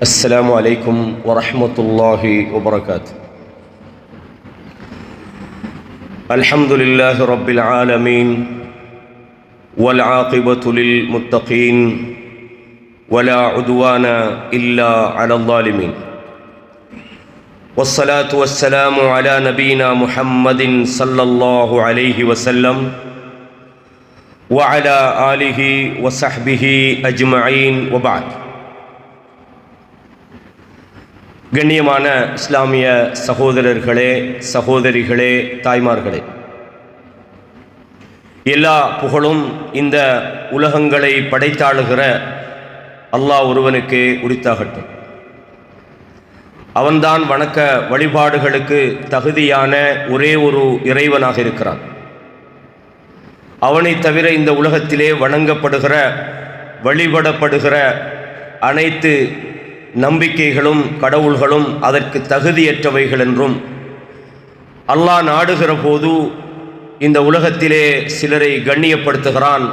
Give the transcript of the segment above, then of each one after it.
السلام عليكم ورحمة الله وبركاته. الحمد لله رب العالمين والعاقبة للمتقين ولا عدوان إلا على الظالمين والصلاة والسلام على نبينا محمد صلى الله عليه وسلم وعلى آله وصحبه أجمعين وبعد. கண்ணியமான இஸ்லாமிய சகோதரர்களே, சகோதரிகளே, தாய்மார்களே, எல்லா புகழும் இந்த உலகங்களை படைத்தாளுகிற அல்லாஹ் ஒருவனுக்கே உரித்தாகட்டும். அவன்தான் வணக்க வழிபாடுகளுக்கு தகுதியான ஒரே ஒரு இறைவனாக இருக்கிறான். அவனை தவிர இந்த உலகத்திலே வணங்கப்படுகிற, வழிபடப்படுகிற அனைத்து நம்பிக்கைகளும் கடவுள்களும் அதற்கு தகுதியற்றவைகள் என்றும், அல்லாஹ் நாடுகிற போது இந்த உலகத்திலே சிலரை கண்ணியப்படுத்துகிறான்.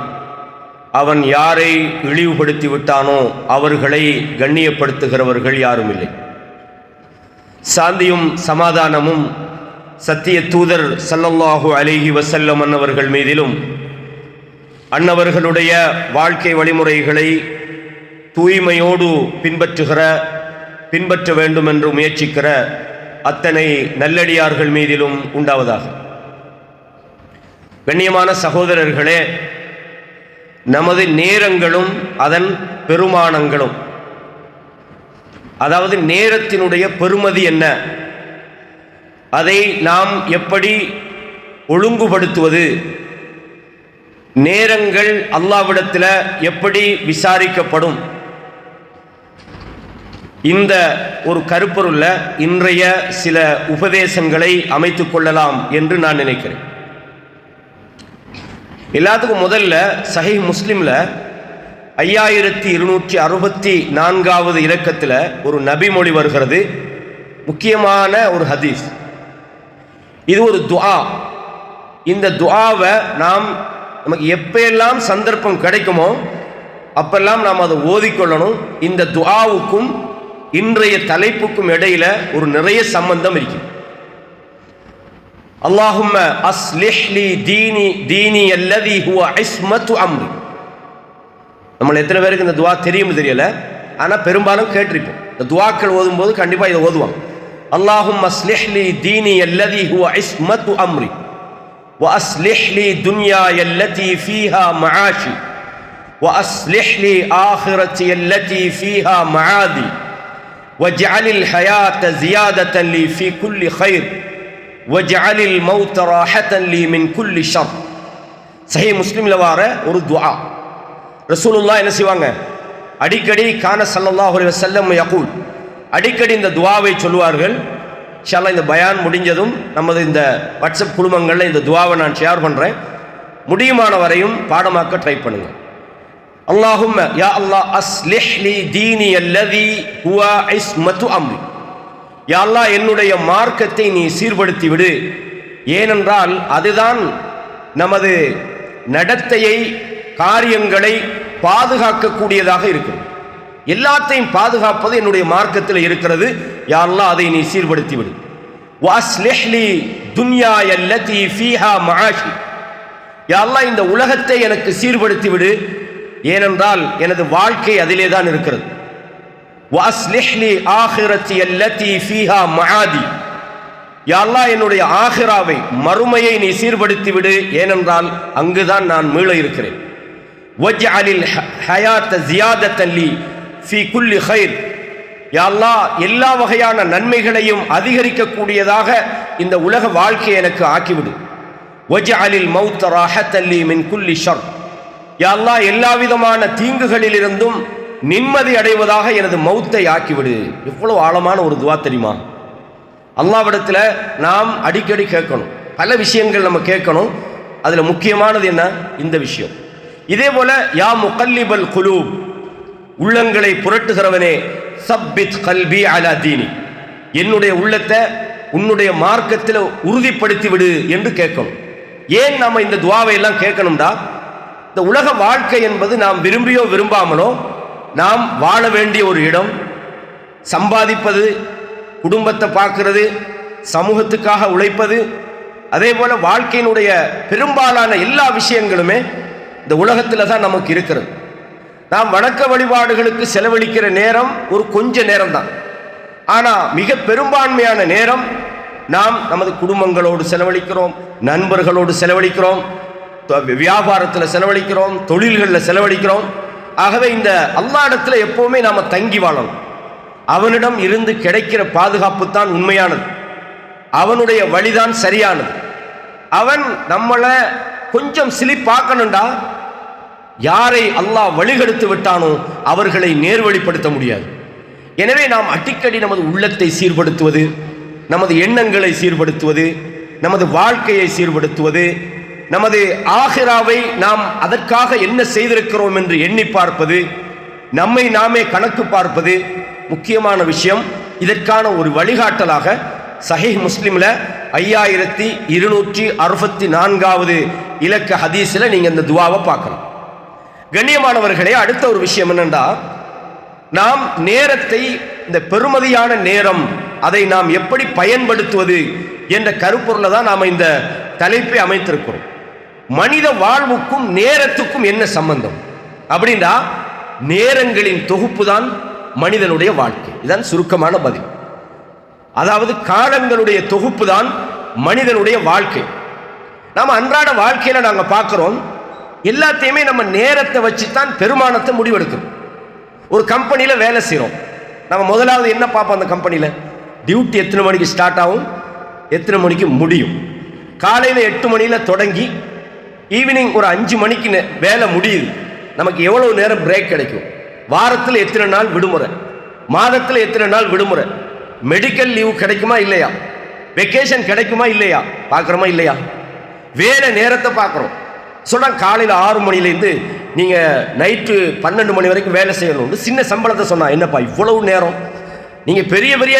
அவன் யாரை இழிவுபடுத்தி விட்டானோ அவர்களை கண்ணியப்படுத்துகிறவர்கள் யாரும் இல்லை. சாந்தியும் சமாதானமும் சத்திய தூதர் ஸல்லல்லாஹு அலைஹி வஸல்லம் அன்னவர்கள் மீதிலும், அன்னவர்களுடைய வாழ்க்கை வழிமுறைகளை தூய்மையோடு பின்பற்ற வேண்டும் என்று முயற்சிக்கிற அத்தனை நல்லடியார்கள் மீதிலும் உண்டாவதாக. கண்ணியமான சகோதரர்களே, நமது நேரங்களும் அதன் பெருமானங்களும், அதாவது நேரத்தினுடைய பெருமதி என்ன, அதை நாம் எப்படி ஒழுங்குபடுத்துவது, நேரங்கள் அல்லாஹ்விடத்தில் எப்படி விசாரிக்கப்படும், இந்த ஒரு கருப்பொருள்ல இன்றைய சில உபதேசங்களை அமைத்துக் கொள்ளலாம் என்று நான் நினைக்கிறேன். எல்லாத்துக்கும் முதல்ல சஹீஹ் முஸ்லிம்ல 5264வது இலக்கத்தில் ஒரு நபிமொழி வருகிறது. முக்கியமான ஒரு ஹதீஸ். இது ஒரு துஆ. இந்த துஆவை நமக்கு எப்பெல்லாம் சந்தர்ப்பம் கிடைக்குமோ அப்பெல்லாம் நாம் அதை ஓதிக்கொள்ளணும். இந்த துஆவுக்கும் இன்றைய தலைப்புக்கும் இடையில ஒரு நிறைய சம்பந்தம் இருக்கு. அல்லாஹும்ம அஸ்லிஹ் லி தீனி அல்லதி ஹுவ இஸ்மத்து அம்ரி. நம்ம எத்தனை பேருக்கு இந்த துஆ தெரியும் தெரியல, ஆனால் பெரும்பாலும் கேட்டிருப்போம். இந்த துஆக்கள் ஓதும்போது கண்டிப்பாக இதை ஓதுவாங்க. அல்லாஹும்ம அஸ்லிஹ் லி தீனி அல்லதி ஹுவ இஸ்மத்து அம்ரி வ அஸ்லிஹ் லி துன்யாய அல்லதி ஃபீஹா மஆஷி வ அஸ்லிஹ் லி ஆখিরাতি அல்லதி ஃபீஹா மஆதி وَاجْعَلِ الْحَيَاةَ زِيَادَةً لِي فِي كُلِّ خَيْرٍ وَاجْعَلِ الْمَوْتَ رَاحَةً لِي مِنْ كُلِّ شَرٍ. சஹீஹ் முஸ்லிம்ல வர ஒரு துஆ. ரசூலுல்லாஹ் என்ன செய்வாங்க, அடிக்கடி கான ஸல்லல்லாஹு அலைஹி வஸல்லம் யகூல், அடிக்கடி இந்த துஆவை சொல்வார்கள். இன்ஷா அல்லாஹ் இந்த பயான் முடிஞ்சதும் நமது இந்த வாட்ஸ்அப் குழுமங்களில் இந்த துஆவை நான் ஷேர் பண்ணுறேன். முடியுமான வரையும் பாடமாக்க ட்ரை பண்ணுங்க. அல்லாஹும்ம யா அல்லாஹ் அஸ்லிஹ் லி தீனி அல்லதி ஹுவ இஸ்மத்து அம்ரி. யா அல்லாஹ் என்னுடைய மார்க்கத்தை நீ சீர்படுத்தி விடு. ஏனென்றால் அதுதான் நமது நடத்தையை, காரியங்களை பாதுகாக்கக்கூடியதாக இருக்கிறது. எல்லாத்தையும் பாதுகாப்பது என்னுடைய மார்க்கத்தில் இருக்கிறது. யா அல்லாஹ் அதை நீ சீர்படுத்தி விடு. வ அஸ்லிஹ் லி துன்யாய அல்லதி ஃபீஹா மஆஷி. யா அல்லாஹ் இந்த உலகத்தை எனக்கு சீர்படுத்தி விடு. ஏனென்றால் எனது வாழ்க்கை அதிலே தான் இருக்கிறது. வ அஸ்லிஹ் லி ஆখিরাতি அல்லதி ஃபீஹா மஆதி. யா அல்லாஹ் என்னுடைய ஆখিরাவை, மறுமையை நீ சீர்படுத்தி விடு. ஏனென்றால் அங்குதான் நான் மீள இருக்கிறேன். வஜ்அலில் ஹயாத ஜியாதத்தன் லி ஃபீ குல்லி கைர். யா அல்லாஹ் எல்லா வகையான நன்மைகளையும் அதிகரிக்கக்கூடியதாக இந்த உலக வாழ்க்கையை எனக்கு ஆக்கிவிடு. வஜ்அலில் மௌத ராஹத்தன் லி மின் குல்லி ஷர். யா அல்லாஹ் எல்லா விதமான தீங்குகளிலிருந்தும் நிம்மதி அடைவதாக எனது மௌத்தை ஆக்கிவிடு. எவ்வளவு ஆழமான ஒரு துஆ தெரியுமா? அல்லாஹ்விடத்தில் நாம் அடிக்கடி கேட்கணும். பல விஷயங்கள் நம்ம கேட்கணும். அதில் முக்கியமானது என்ன? இந்த விஷயம். இதே போல யா முகல்லிபல் குலூப், உள்ளங்களை புரட்டுகிறவனே, சப்பித் கல்பி அலா தீனி, என்னுடைய உள்ளத்தை உன்னுடைய மார்க்கத்தில் உறுதிப்படுத்தி விடு என்று கேட்கணும். ஏன் நாம் இந்த துஆவை எல்லாம் கேட்கணும்டா, இந்த உலக வாழ்க்கை என்பது நாம் விரும்பியோ விரும்பாமலோ நாம் வாழ வேண்டிய ஒரு இடம். சம்பாதிப்பது, குடும்பத்தை பார்க்கிறது, சமூகத்துக்காக உழைப்பது, அதே போல வாழ்க்கையினுடைய பெரும்பாலான எல்லா விஷயங்களுமே இந்த உலகத்தில் தான் நமக்கு இருக்கிறது. நாம் வணக்க வழிபாடுகளுக்கு செலவழிக்கிற நேரம் ஒரு கொஞ்ச நேரம் தான். ஆனால் மிக பெரும்பான்மையான நேரம் நாம் நமது குடும்பங்களோடு செலவழிக்கிறோம், நண்பர்களோடு செலவழிக்கிறோம், வியாபாரத்தில் செலவழிக்கிறோம், தொழில்களில் செலவழிக்கிறோம். ஆகவே இந்த அல்லாஹ்விடத்தில் எப்போவுமே நாம் தங்கி வாழணும். அவனிடம் இருந்து கிடைக்கிற பாதுகாப்பு தான் உண்மையானது, அவனுடைய வழிதான் சரியானது. அவன் நம்மளை கொஞ்சம் சிலிப்பாக்கணுண்டா யாரை அல்லாஹ் வழிகெடுத்து விட்டானோ அவர்களை நேர்வழிப்படுத்த முடியாது. எனவே நாம் அடிக்கடி நமது உள்ளத்தை சீர்படுத்துவது, நமது எண்ணங்களை சீர்படுத்துவது, நமது வாழ்க்கையை சீர்படுத்துவது, நமது ஆகிராவை நாம் அதற்காக என்ன செய்திருக்கிறோம் என்று எண்ணி பார்ப்பது, நம்மை நாமே கணக்கு பார்ப்பது முக்கியமான விஷயம். இதற்கான ஒரு வழிகாட்டலாக சஹீஹ் முஸ்லிம்ல 5264வது இலக்க ஹதீஸில் நீங்கள் இந்த துவாவை பார்க்கலாம். கண்ணியமானவர்களே, அடுத்த ஒரு விஷயம் என்னென்றா, நாம் நேரத்தை, இந்த பெருமதியான நேரம், அதை நாம் எப்படி பயன்படுத்துவது என்ற கருப்பொருளை தான் நாம் இந்த தலைப்பை அமைத்திருக்கிறோம். மனித வாழ்வுக்கும் நேரத்துக்கும் என்ன சம்பந்தம் அப்படின்னா, நேரங்களின் தொகுப்பு தான் மனிதனுடைய வாழ்க்கை. இதுதான் சுருக்கமான பதில். அதாவது காலங்களுடைய தொகுப்பு தான் மனிதனுடைய வாழ்க்கை. நாம் அன்றாட வாழ்க்கையில் நாங்கள் பார்க்குறோம், எல்லாத்தையுமே நம்ம நேரத்தை வச்சு தான் பெருமானத்தை முடிவெடுக்கிறோம். ஒரு கம்பெனியில் வேலை செய்கிறோம், நம்ம முதலாவது என்ன பார்ப்போம், அந்த கம்பெனியில் டியூட்டி எத்தனை மணிக்கு ஸ்டார்ட் ஆகும், எத்தனை மணிக்கு முடியும். காலையில் 8 மணியில் தொடங்கி ஈவினிங் ஒரு 5 மணிக்கு வேலை முடியுது. நமக்கு எவ்வளோ நேரம் பிரேக் கிடைக்கும், வாரத்தில் எத்தனை நாள் விடுமுறை, மாதத்தில் எத்தனை நாள் விடுமுறை, மெடிக்கல் லீவு கிடைக்குமா இல்லையா, வெக்கேஷன் கிடைக்குமா இல்லையா பார்க்குறோமா இல்லையா, வேலை நேரத்தை பார்க்குறோம். சொல்கிறாங்க காலையில் 6 மணிலேருந்து நீங்கள் நைட்டு 12 மணி வரைக்கும் வேலை செய்யணும்னு சின்ன சம்பளத்தை சொன்னால், என்னப்பா இவ்வளவு நேரம், நீங்கள் பெரிய பெரிய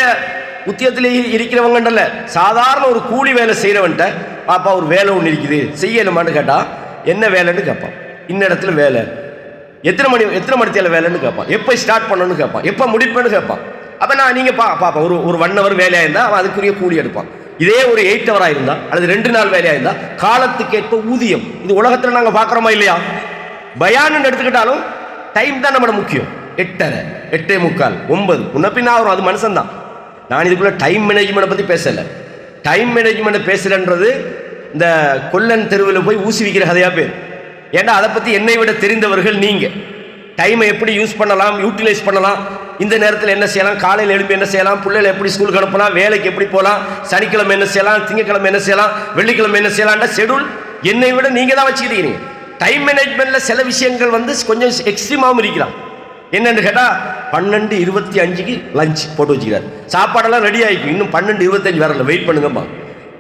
உத்தியத்தில் இருக்கிறவங்கண்டல்ல, சாதாரண ஒரு கூலி வேலை செய்கிறவன்ட்ட பாப்பா ஒரு வேலை ஒன்று இருக்குது செய்யணுமான்னு கேட்டால் என்ன வேலைன்னு கேட்பான், இன்ன இடத்துல வேலை, எத்தனை மணி வேலைன்னு கேட்பான், எப்போ ஸ்டார்ட் பண்ணணும்னு கேட்பான், எப்போ முடிப்பேன்னு கேட்பான். அப்போ நான் நீங்கள் பாப்பா ஒரு 1 hour வேலையாக இருந்தால் அவன் அதுக்குரிய கூலி எடுப்பான். இதே ஒரு 8 hour இருந்தால் அல்லது 2 நாள் வேலையாக இருந்தால் காலத்துக்கேற்ப ஊதியம். இது உலகத்தில் நாங்கள் பார்க்குறோமா இல்லையா? பயான்னு எடுத்துக்கிட்டாலும் டைம் தான் நம்மளோட முக்கியம். 8:30, 8:45, 9 முன்ன பின்னா வரும், அது மனுஷன்தான். நான் இதுக்குள்ளே டைம் மேனேஜ்மெண்ட்டை பற்றி பேசலை. டைம் மேனேஜ்மெண்ட்டை பேசுகிறன்றது இந்த கொல்லன் தெருவில் போய் ஊசி விற்கிற கதையாக பேர். ஏன்னா அதை பற்றி என்னை விட தெரிந்தவர்கள் நீங்கள். டைமை எப்படி யூஸ் பண்ணலாம், யூட்டிலைஸ் பண்ணலாம், இந்த நேரத்தில் என்ன செய்யலாம், காலையில் எழுப்பி என்ன செய்யலாம், பிள்ளைகளை எப்படி ஸ்கூலுக்கு அனுப்பலாம், வேலைக்கு எப்படி போகலாம், சனிக்கிழமை என்ன செய்யலாம், திங்கக்கிழமை என்ன செய்யலாம், வெள்ளிக்கிழமை என்ன செய்யலாம்ன்ற ஷெடியூல் என்னை விட நீங்கள் தான் வச்சுக்கிறீங்க. டைம் மேனேஜ்மெண்ட்டில் சில விஷயங்கள் கொஞ்சம் எக்ஸ்ட்ரீமாகவும் இருக்கலாம். என்னென்னு கேட்டால் 12:25க்கு லஞ்ச் போட்டு வச்சுக்கிறார், சாப்பாடெல்லாம் ரெடி ஆகிக்கும், இன்னும் 12:25 வரல, வெயிட் பண்ணுங்கம்மா.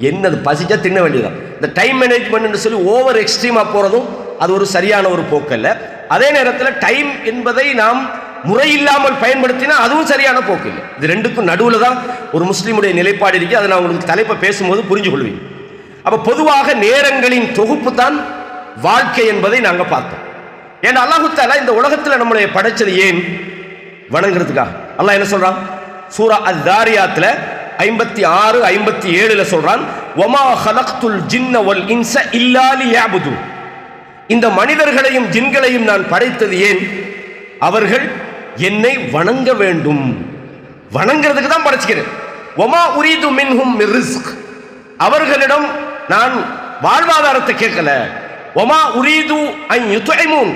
என்னது பசிச்சா தின்ன வேண்டியதான். இந்த டைம் மேனேஜ்மெண்ட்னு சொல்லி ஓவர் எக்ஸ்ட்ரீமாக போகிறதும் அது ஒரு சரியான ஒரு போக்கல்ல. அதே நேரத்தில் டைம் என்பதை நாம் முறையில்லாமல் பயன்படுத்தினா அதுவும் சரியான போக்கு இல்லை. இது ரெண்டுக்கும் நடுவில் தான் ஒரு முஸ்லீமுடைய நிலைப்பாடு இருக்குது. அதை நான் உங்களுக்கு தலைப்பை பேசும்போது புரிஞ்சு கொள்வீங்க. அப்போ பொதுவாக நேரங்களின் தொகுப்பு தான் வாழ்க்கை என்பதை நாங்கள் பார்த்தோம். ஏன்னா அல்லாஹ் தஆலா இந்த உலகத்தில் நம்மளை படைச்சது ஏன்? வணங்குறதுக்காக. அல்லாஹ் என்ன சொல்றான்? சூரா அத்-தாரியாத்தில் 56, 57 சொல்றான், வமா ஹலக்துல் ஜின்ன வல் இன்ஸ இல்லா லியஅ்புதூன். இந்த மனிதர்களையும் ஜின்களையும் நான் படைத்தது ஏன்? அவர்கள் என்னை வணங்க வேண்டும், வணங்குறதுக்கு தான் படைச்சுக்கிறேன். வமா உரீது மின்ஹும் மிர் ரிஸ்க், அவர்களிடம் நான் வாழ்வாதாரத்தை கேட்கல. வமா உரீது அன் யுத்இமூன்,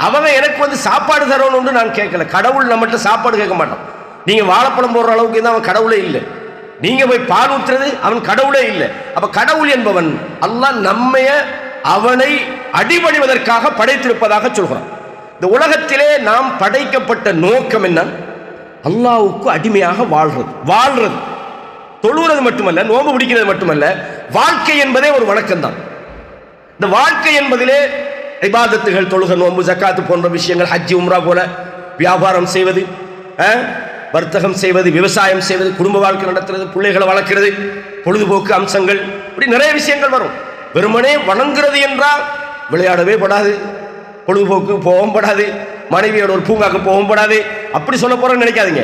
அவங்க எனக்கு சாப்பாடு தரணும்னு நான் கேட்கல. கடவுள் நம்மகிட்ட சாப்பாடு கேட்க மாட்டான். நீங்க வாழைப்பழம் போடுற அளவுக்கு தான் அவன் கடவுளே இல்லை. நீங்க போய் பால் ஊற்றுறது அவன் கடவுளே இல்லை. அப்ப கடவுள் என்பவன் அல்லாஹ் நம்மைய அவனை அடிபணிவதற்காக படைத்திருப்பதாக சொல்கிறான். இந்த உலகத்திலே நாம் படைக்கப்பட்ட நோக்கம் என்ன? அல்லாஹ்வுக்கு அடிமையாக வாழ்றது, தொழுகிறது மட்டுமல்ல, நோன்பு பிடிக்கிறது மட்டுமல்ல, வாழ்க்கை என்பதே ஒரு வணக்கம் தான். இந்த வாழ்க்கை என்பதிலே இபாதத்துகள், தொழுகை, நோன்பு, ஜக்காத்து போன்ற விஷயங்கள், ஹஜ், உம்ரா போல, வியாபாரம் செய்வது, வர்த்தகம் செய்வது, விவசாயம் செய்வது, குடும்ப வாழ்க்கை நடத்துறது, பிள்ளைகளை வளர்க்கிறது, பொழுதுபோக்கு அம்சங்கள், இப்படி நிறைய விஷயங்கள் வரும். வெறுமனே வணங்குறது என்றால் விளையாடவே படாது, பொழுதுபோக்கு போகவும் படாது, மனைவியோட ஒரு பூங்காக்கு போகவும் படாது, அப்படி சொல்ல போறோம்னு நினைக்காதீங்க.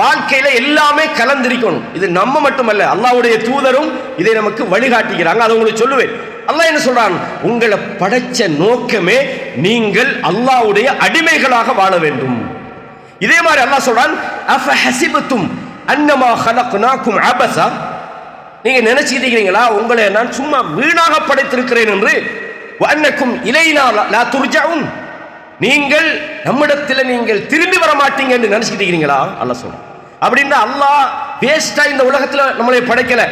வாழ்க்கையில எல்லாமே கலந்திருக்கணும். இது நம்ம மட்டுமல்ல, அல்லாஹ்வுடைய தூதரும் இதை நமக்கு வழிகாட்டுகிறாங்க. அதை உங்களுக்கு சொல்லுவேன். அல்லாஹ் என்ன சொல்றான்? உங்களை படைச்ச நோக்கமே நீங்கள் அல்லாஹ்வுடைய அடிமைகளாக வாழ வேண்டும். இதே மாதிரி அல்லாஹ் சொல்றான், அஃப ஹஸிபத்தும் அன்னமா ஹலக்னாகும் அபஸா, நீங்க நினைச்சிட்டீங்களா உங்களை நான் சும்மா வீணாக படைத்திருக்கிறேன் என்று, வஅன்னக்கும் இலைனா லா துர்ஜஊன், நீங்கள் நம்மிடத்தில் நீங்கள் திரும்பி வர மாட்டீங்க என்று நினைச்சிட்டீங்களா அல்லாஹ் சொல்றான். அப்படின்னா அல்லாஹ் வேஸ்டா இந்த உலகத்துல நம்மளை படைக்கல.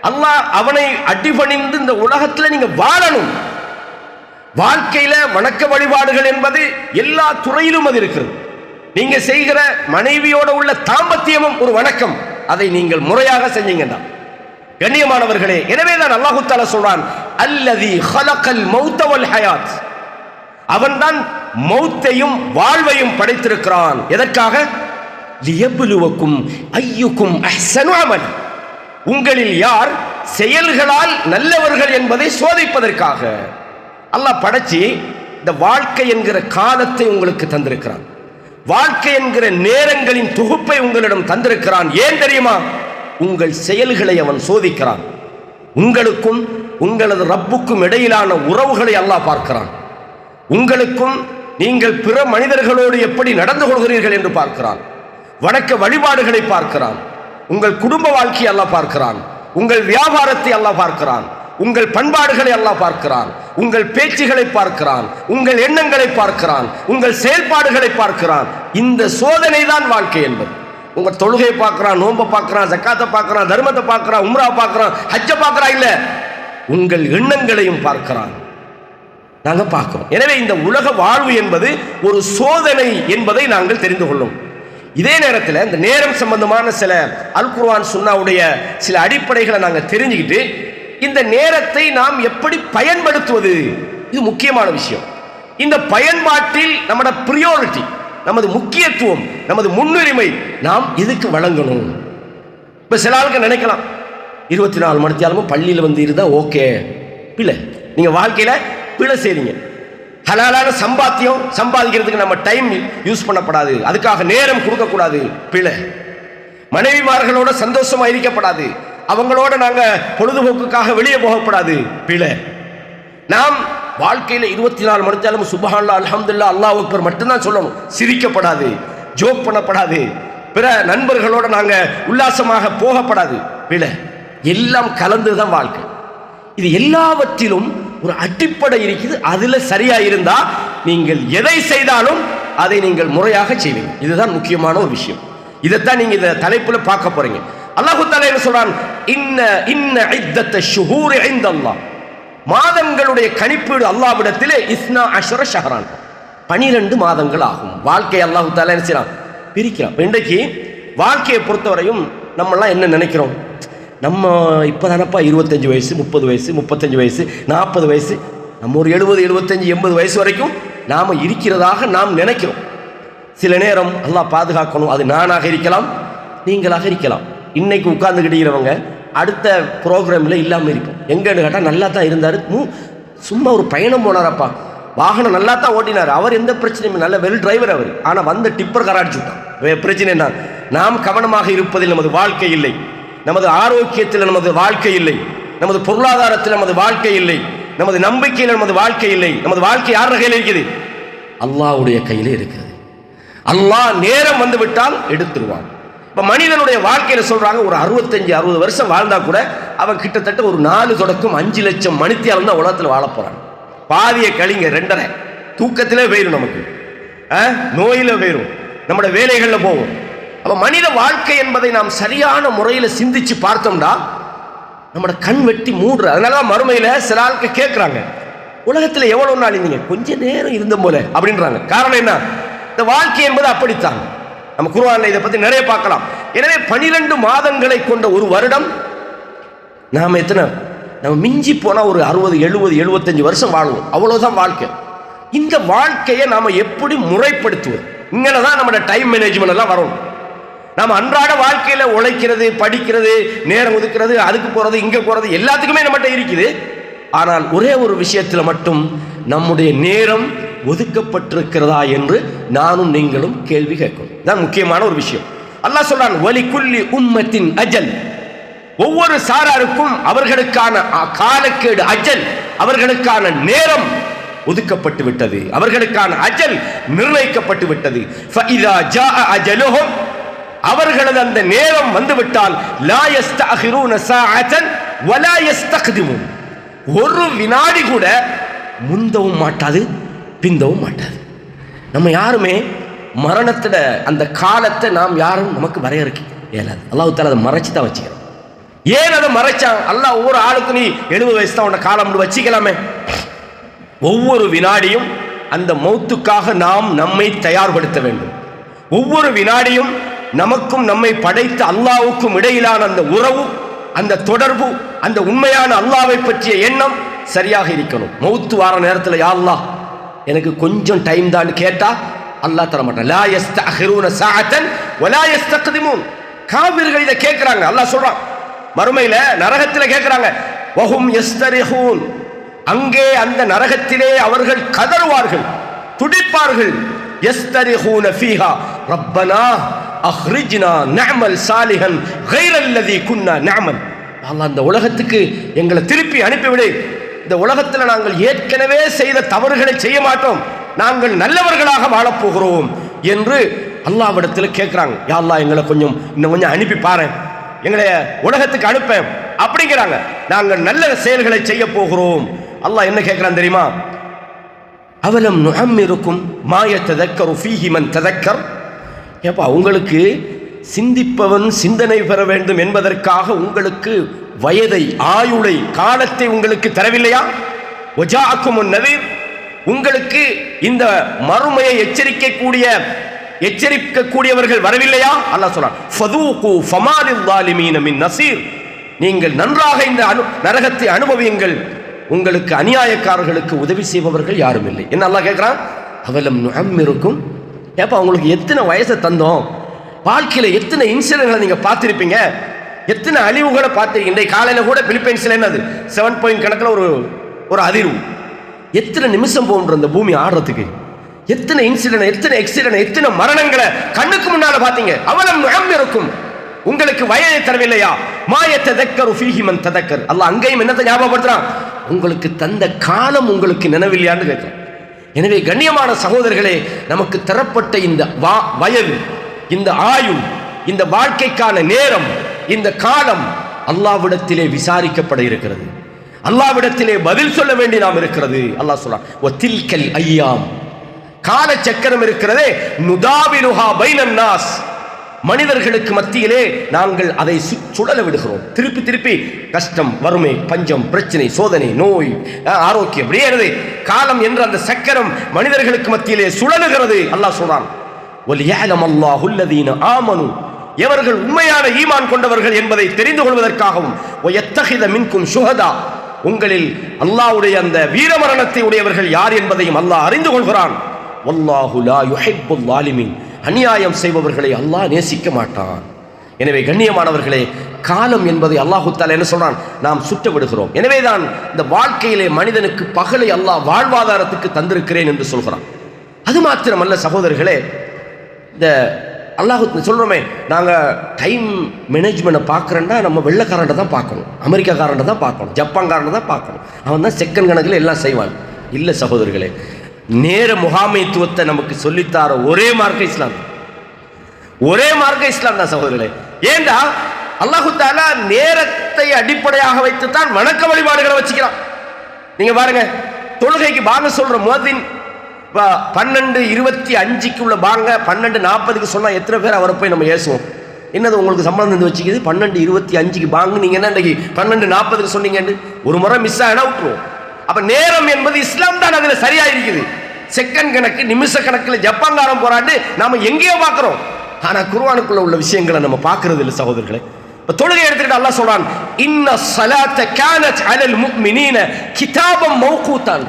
அல்லாஹ் அவனை அடிபணிந்து இந்த உலகத்துல நீங்க வாழணும். வாழ்க்கையில வணக்க வழிபாடுகள் என்பது எல்லா துறையிலும் அது இருக்கிறது. நீங்க செய்கிற மனைவியோட உள்ள தாம்பத்தியமும் ஒரு வணக்கம். அதை நீங்கள் முறையாக செஞ்சீங்கன்னா கண்ணியமானவர்களே, எனவேதான் அல்லாஹ் தஆலா சொல்றான், அல்லதி ஹலகல் மௌத வல் ஹயாத், அவன்தான் மௌத்தையும் வாழ்வையும் படைத்திருக்கிறான். எதற்காக? லியப்லுவக்கும் அய்யுக்கும் அஹ்ஸனு அமல், உங்களில் யார் செயல்களால் நல்லவர்கள் என்பதை சோதிப்பதற்காக. அல்லாஹ் படைச்சி இந்த வாழ்க்கை என்கிற காலத்தை உங்களுக்கு தந்திருக்கிறான். வாழ்க்கை என்கிற நேரங்களின் தொகுப்பை உங்களிடம் தந்திருக்கிறான். ஏன் தெரியுமா? உங்கள் செயல்களை அவன் சோதிக்கிறான். உங்களுக்கும் உங்களது ரப்புக்கும் இடையிலான உறவுகளை அல்லாஹ் பார்க்கிறான். உங்களுக்கும் நீங்கள் பிற மனிதர்களோடு எப்படி நடந்து கொள்கிறீர்கள் என்று பார்க்கிறான். வணக்க வழிபாடுகளை பார்க்கிறான். உங்கள் குடும்ப வாழ்க்கையை அல்லாஹ் பார்க்கிறான். உங்கள் வியாபாரத்தை அல்லாஹ் பார்க்கிறான். உங்கள் பண்பாடுகளை அல்லாஹ் பார்க்கிறான். உங்கள் பேச்சுகளை பார்க்கிறான். உங்கள் எண்ணங்களை பார்க்கிறான். உங்கள் செயல்பாடுகளை பார்க்கிறான். இந்த சோதனை தான் வாழ்க்கை என்பது. உங்க தொழுகை பார்க்கிறான், நோன்பை பார்க்கிறான், ஜக்காத்தை பார்க்கிறான், தர்மத்தை பார்க்கிறான், உம்ரா பார்க்கிறான், ஹஜ்ஜை பார்க்கிறான். இல்ல, உங்கள் எண்ணங்களையும் பார்க்கிறான். நாங்க பார்க்கிறோம். எனவே இந்த உலக வாழ்வு என்பது ஒரு சோதனை என்பதை நாங்கள் தெரிந்து கொள்ளும். இதே நேரத்தில் இந்த நேரம் சம்பந்தமான சில அல் குர்ஆன் சுன்னாவுடைய சில அடிப்படைகளை நாங்கள் தெரிஞ்சுக்கிட்டு இந்த நேரத்தை நாம் எப்படி பயன்படுத்துவது, இது முக்கியமான விஷயம். இந்த பயன்பாட்டில் நம்மட பிரியோரிட்டி, நமது முக்கியத்துவம், நமது முன்னுரிமை நாம் இதுக்கு வழங்கணும். இப்போ சில ஆளுக்கு நினைக்கலாம் 24 மணி நேரமும் பள்ளியில் வந்து இருந்தால் ஓகே. பிள்ளை நீங்கள் வாழ்க்கையில் பிழை செய்றீங்க. ஹலாலான சம்பாத்தியம் சம்பாதிக்கிறதுக்கு நம்ம டைம் யூஸ் பண்ணப்படாது, அதுக்காக நேரம் கொடுக்கக்கூடாது. பிழை. மனைவிமார்களோட சந்தோஷமா இருக்கப்படாது, அவங்களோட நாங்க பொழுதுபோக்குக்காக வெளியே போகப்படாது. பிழை. நாம் வாழ்க்கையில் 24 மணி நேரம் சுப்ஹானல்லாஹ் அல்ஹம்துலில்லாஹ் அல்லாஹ் அக்பர் மட்டும்தான் சொல்லணும். சிரிக்கப்படாது, ஜோக் பண்ணப்படாது, பிற நண்பர்களோட நாங்க உல்லாசமாக போகப்படாது. பிழை. எல்லாம் கலந்துதான் வாழ்க்கை. இது எல்லாவற்றிலும் ஒரு அடிப்படை இருக்குது. அதுல சரியா இருந்தா நீங்கள் எதை செய்தாலும் அதை நீங்கள் முறையாக செய்வீங்க. இதுதான் முக்கியமான ஒரு விஷயம். இதைத்தான் நீங்க இந்த தலைப்புல பார்க்க போறீங்க. அல்லாஹ் தஆலா என்ன சொல்றான்? இன்ன இத்தத்த ஷுஹூர் இன்தல்லாஹ், மாதங்களுடைய கணிப்பீடு அல்லாஹ்விடத்திலே 12 ஷஹரான், 12 மாதங்கள் ஆகும். வாழ்க்கை அல்லாஹ் தஆலா என்ன செய்றான்? பிரிக்கிறான். இன்றைக்கு வாழ்க்கையை பொறுத்தவரையும் நம்மெல்லாம் என்ன நினைக்கிறோம்? நம்ம இப்போதானப்பா 25 வயசு, 30 வயசு, 35 வயசு, 40 வயசு, நம்ம ஒரு 70, 75, 80 வயசு வரைக்கும் நாம் இருக்கிறதாக நாம் நினைக்கிறோம். சில நேரம் அல்லாஹ் பாதுகாக்கணும். அது நானாக இருக்கலாம், நீங்களாக இருக்கலாம். இன்னைக்கு உட்கார்ந்துக்கிட்டீங்கிறவங்க அடுத்த ப்ரோக்ராமில் இல்லாமல் இருப்போம். எங்கன்னு கேட்டால் நல்லா தான் இருந்தார், சும்மா ஒரு பயணம் போனாரப்பா, வாகனம் நல்லா தான் ஓட்டினார், அவர் எந்த பிரச்சனையும் நல்ல வெல் டிரைவர் அவர், ஆனால் வந்த டிப்பர் கராடிச்சு விட்டான். பிரச்சனை என்ன? நாம் கவனமாக இருப்பதில் நமது வாழ்க்கை இல்லை, நமது ஆரோக்கியத்தில் நமது வாழ்க்கை இல்லை, நமது பொருளாதாரத்தில் நமது வாழ்க்கை இல்லை, நமது நம்பிக்கையில் நமது வாழ்க்கை இல்லை. நமது வாழ்க்கை யார் கையில் இருக்குது? அல்லாஹ்வுடைய கையில் இருக்குது. அல்லாஹ் நேரம் வந்து விட்டால் எடுத்துருவான். இப்போ மனிதனுடைய வாழ்க்கையில சொல்றாங்க, ஒரு 65-60 வருஷம் வாழ்ந்தா கூட அவன் கிட்டத்தட்ட ஒரு 4 தொடக்கம் 5 லட்சம் மணித்தியாலம் தான் உலகத்தில் வாழ போறான். பாதிய கழிங்க 2.5 தூக்கத்திலே போயிடும், நமக்கு நோயில போயிடும், நம்முடைய வேலைகளில் போவோம். அப்ப மனித வாழ்க்கை என்பதை நாம் சரியான முறையில் சிந்திச்சு பார்த்தோம்னா நம்மளோட கண் வெட்டி மூடுற. அதனாலதான் மறுமையில சில ஆளுக்கு கேட்கிறாங்க, உலகத்தில் எவ்வளவு நாள் இருந்தீங்க? கொஞ்ச நேரம் இருந்த போல அப்படின்றாங்க. காரணம் என்ன? இந்த வாழ்க்கை என்பது அப்படித்தான். நம்ம குர்ஆன்ல இதை பத்தி நிறைய பார்க்கலாம். எனவே 12 மாதங்களை கொண்ட ஒரு வருடம், நாம எத்தனை, நம்ம மிஞ்சி போனா ஒரு 60, 70, 75 வருஷம் வாழ்வோம். அவ்வளவுதான் வாழ்க்கை. இந்த வாழ்க்கையை நாம எப்படி முறைப்படுத்துவது? இங்கதான் நம்மளோட டைம் மேனேஜ்மெண்ட் எல்லாம் வரும். நம்ம அன்றாட வாழ்க்கையில உழைக்கிறது, படிக்கிறது, நேரம் ஒதுக்கிறது, அதுக்கு போறது, இங்க போறது, எல்லாத்துக்குமே நம்மகிட்ட இருக்குது. ஆனால் ஒரே ஒரு விஷயத்துல மட்டும் நம்முடைய நேரம் ஒதுக்கப்பட்டிருக்கிறதா என்று நானும் நீங்களும் கேள்வி கேட்கணும். இதுதான் முக்கியமான ஒரு விஷயம். அல்லாஹ் சொல்றான் வலிகுல்லி உம்மத்தின் அஜல், ஒவ்வொரு சாராருக்கும் அவர்களுக்கான காலக்கேடு அஜல், அவர்களுக்கான நேரம் ஒதுக்கப்பட்டு விட்டது, அவர்களுக்கான அஜல் நிர்ணயிக்கப்பட்டு விட்டது. ஃபஇதா ஜாஅ அஜலுஹும், அவர்களது அந்த நேரம் வந்துவிட்டால் லா யஸ்தஅகிரூன ஸாஅத்தன் வலா யஸ்தக்திமூன், ஒரு வினாடி கூட முந்தவும் மாட்டாது பிந்தவும் மாட்டாது. நம்ம யாருமே மரணத்திட அந்த காலத்தை நாம் யாரும் நமக்கு வரையறுக்க இயலாது. அல்லாஹ் தஆலா அதை மறைச்சு தான் வச்சுக்கிறோம். ஏன் அதை மறைச்சான்? அல்லாஹ் ஒவ்வொரு ஆளுக்கு நீ 70 வயசு தான் உன்னை காலம் வச்சுக்கலாமே. ஒவ்வொரு வினாடியும் அந்த மௌத்துக்காக நாம் நம்மை தயார்படுத்த வேண்டும். ஒவ்வொரு வினாடியும் நமக்கும் நம்மை படைத்த அல்லாஹ்வுக்கும் இடையிலான அந்த உறவு, அந்த தொடர்பு, அந்த உண்மையான அல்லாஹ்வை பற்றிய எண்ணம் சரியாக இருக்கணும். மௌத்து வார நேரத்தில் யா அல்லாஹ் எனக்கு கொஞ்சம் டைம் தான் கேட்டா அல்லாஹ் தர மாட்டான். லா யஸ்தஅகிரூன ஸாஅத்தன் வலா யஸ்தக்திமூன். காபிர்கள் இதை கேட்கிறாங்க. அல்லாஹ் சொல்றான் மறுமையில நரகத்தில் கேட்கிறாங்க. வஹும் யஸ்தரிஹூன், அங்கே அந்த நரகத்திலே அவர்கள் கதறுவார்கள், துடிப்பார்கள். யஸ்தரிஹூன ஃபீஹா ரப்பனா அஹ்ரிஜ்னா நஅமல் சாலிஹன் கைரல்லதி குன்னா நஅமல். அல்லாஹ் அந்த உலகத்துக்கு எங்களை திருப்பி அனுப்பிவிடு, இந்த உலகத்தில் நாங்கள் ஏற்கனவே செய்த தவறுகளை செய்ய மாட்டோம், நாங்கள் நல்லவர்களாக வாழப்போகிறோம் என்று அல்லாஹ்விடத்தில் கேட்கிறாங்க. யா அல்லாஹ் எங்களை இன்னும் கொஞ்சம் அனுப்பி பாரு, எங்களை உலகத்துக்கு அனுப்ப அப்படிங்கிறாங்க. நாங்கள் நல்ல செயல்களை செய்ய போகிறோம். அல்லாஹ் என்ன கேட்கிறான் தெரியுமா? அவலம் நுஅம்மிருக்கும் மா யததக்கரு ஃபீஹி மன் ததக்கர். ஏப்பா, உங்களுக்கு சிந்திப்பவன் சிந்தனை பெற வேண்டும் என்பதற்காக உங்களுக்கு வயதை, ஆயுளை, காலத்தை உங்களுக்கு தரவில்லையா? வஜாஅக்குமுன் நதீர், உங்களுக்கு இந்த மறுமையை எச்சரிக்கக்கூடியவர்கள் வரவில்லையா? அல்லாஹ் சொல்றான் ஃபதூகு ஃபமாலில் ஸாலிமீன மின் நஸீர், நீங்கள் நன்றாக இந்த நரகத்தை அனுபவியுங்கள், உங்களுக்கு அநியாயக்காரர்களுக்கு உதவி செய்பவர்கள் யாரும் இல்லை. என்ன அல்லாஹ் கேட்கிறான்? அவலம் நுஅம்மிருக்கும். ஏப்பா, உங்களுக்கு எத்தனை வயசை தந்தோம், வாழ்க்கையில் எத்தனை இன்சிடென்ட்களை நீங்கள் பார்த்துருப்பீங்க, எத்தனை அழிவுகளை பார்த்து. இன்றைய காலையில் கூட பிலிப்பைன்ஸில் என்னது 7 பாயிண்ட் கணக்கில் ஒரு அதிர்வு. எத்தனை நிமிஷம் போன்ற இந்த பூமி ஆடுறதுக்கு, எத்தனை இன்சிடென்ட், எத்தனை எக்ஸிடென்ட், எத்தனை மரணங்களை கண்ணுக்கு முன்னால பார்த்தீங்க. அவலம் நுஅம்மிருக்கும், உங்களுக்கு வயதை தரவில்லையா? மா யததக்கரு ஃபீஹி மன் ததக்கர். அல்லாஹ் அங்கேயும் என்னத்தை ஞாபகப்படுத்துறான்? உங்களுக்கு தந்த காலம் உங்களுக்கு நினைவில்லையான்னு கேட்கிறான். எனவே கண்ணியமான சகோதரர்களே, நமக்கு தரப்பட்ட இந்த வயது, இந்த ஆயுள், இந்த வாழ்க்கைக்கான நேரம், இந்த காலம் அல்லாஹ்விடத்திலே விசாரிக்கப்பட இருக்கிறது, அல்லாஹ்விடத்திலே பதில் சொல்ல வேண்டி நாம் இருக்கிறது. அல்லாஹ் சொல்றான் வதில்கல் ஐயாம், கால சக்கரம் இருக்கிறதே, நுதாவிலுஹா பைனன் நாஸ், மனிதர்களுக்கு மத்தியிலே நாங்கள் அதை சுழல விடுகிறோம். திருப்பி திருப்பி கஷ்டம், வறுமை, பஞ்சம், பிரச்சனை, சோதனை, நோய், ஆரோக்கியம், அப்படியே காலம் என்ற அந்த சக்கரம் மனிதர்களுக்கு மத்தியிலே சுழலுகிறது. அல்லாஹ் சொல்றான் வலியஅலம் அல்லாஹு அல்லதீன ஆமனு, எவர்கள் உண்மையான ஈமான் கொண்டவர்கள் என்பதை தெரிந்து கொள்வதற்காகவும் வயத்தகித மின்கும் ஷுஹதா, உங்களில் அல்லாஹ்வுடைய அந்த வீரமரணத்தை உடையவர்கள் யார் என்பதையும் அல்லாஹ் அறிந்து கொள்கிறான். வல்லாஹு லா யுஹிப்புல் ஸாலிமீன், அநியாயம் செய்பவர்களை அல்லாஹ் நேசிக்க மாட்டான். எனவே கண்ணியமானவர்களே, காலம் என்பதை அல்லாஹு தஆலா என்ன சொல்றான்? நாம் சுட்ட விடுகிறோம். எனவேதான் இந்த வாழ்க்கையிலே மனிதனுக்கு பகலை அல்லாஹ் வாழ்வாதாரத்துக்கு தந்திருக்கிறேன் என்று சொல்கிறான். அது மாத்திரமல்ல சகோதரர்களே, இந்த அல்லாஹ் சொல்கிறோமே, நாங்கள் டைம் மேனேஜ்மெண்ட்டை பார்க்குறேன்னா நம்ம வெள்ளைக்காரன்ட்ட தான் பார்க்கணும், அமெரிக்காக்காரன்ட்ட தான் பார்க்கணும், ஜப்பான்காரன்ட்ட தான் பார்க்கணும், அவன் தான் செகண்ட் கணக்கில் எல்லாம் செய்வான். இல்லை சகோதரர்களே, நேர முகாமைத்துவத்தை நமக்கு சொல்லித்தார ஒரே மார்க்க இஸ்லாம், ஒரே மார்க்க இஸ்லாம் தான் சகோதரர்களே. ஏண்டா அல்லாஹு தஆலா நேரத்தை அடிப்படையாக வைத்துத்தான் வணக்க வழிபாடுகளை வச்சுக்கிறான். நீங்க பாருங்க, தொழுகைக்கு பாங்க சொல்ற முஅத்தின் 12:25 உள்ள பாங்க 12:40 சொன்னா எத்தனை பேர் அவரை போய் நம்ம ஏசுவோம்? என்னது உங்களுக்கு சம்பளம் இருந்து வச்சுக்கிது? 12:25 பாங்க, நீங்க என்ன இன்னைக்கு 12:40 சொன்னீங்கன்னு ஒரு முறை மிஸ் ஆனா விட்டுருவோம். அப்ப நேரம் என்பது இஸ்லாம் தான் அதுல சரியா இருக்குது. செகண்ட் கணக்கு, நிமிஷ கணக்கில் ஜப்பான்காரன் போராண்டு நாம எங்கேயோ பார்க்கிறோம். ஆனா குர்ஆனுக்குள்ள உள்ள விஷயங்களை நம்ம பார்க்கறது இல்லை சகோதரர்களே. தொழுகை எடுத்துக்கிட்டு அல்லாஹ் சொல்றான், இன்ன ஸலாத்த கானத் அலல் முஃமினீன கிதாபம் மௌகூதான்,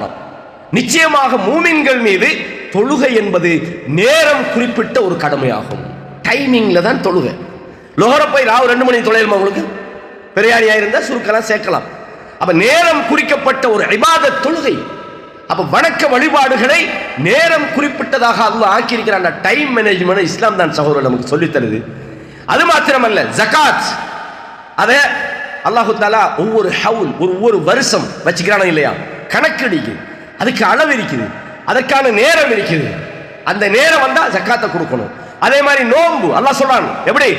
நிச்சயமாக மூமின்கள் மீது தொழுகை என்பது நேரம் குறிப்பிட்ட ஒரு கடமையாகும். டைமிங்ல தான் தொழுகை. லோஹர போய் ராவு 2 மணி தொலைமா உங்களுக்கு பெரியாரியா இருந்தா சுருக்கலாம் சேர்க்கலாம். அப்ப நேரம் குறிக்கப்பட்ட ஒரு இபாதத் தொழுகை. அப்ப வணக்க வழிபாடுகளை நேரம் குறிப்பிட்டதாக அல்லாஹ் ஆக்கியிருக்கிறான். டைம் மேனேஜ்மெண்ட் இஸ்லாம் தான் சகோதரர் நமக்கு சொல்லித் தருது. அது மாத்திரமல்ல, ஜகாத் அத அல்லாஹு தஆலா ஒவ்வொரு ஹவுல் ஒவ்வொரு வருஷம் வச்சுக்கிறானே இல்லையா, கணக்கு இருக்குது, அதுக்கு அளவு இருக்குது, அதற்கான நேரம் இருக்குது. அந்த நேரம் வந்தா ஜகாத்தை கொடுக்கணும். அதே மாதிரி நோன்பு அல்லாஹ் சொல்றான் எப்படி,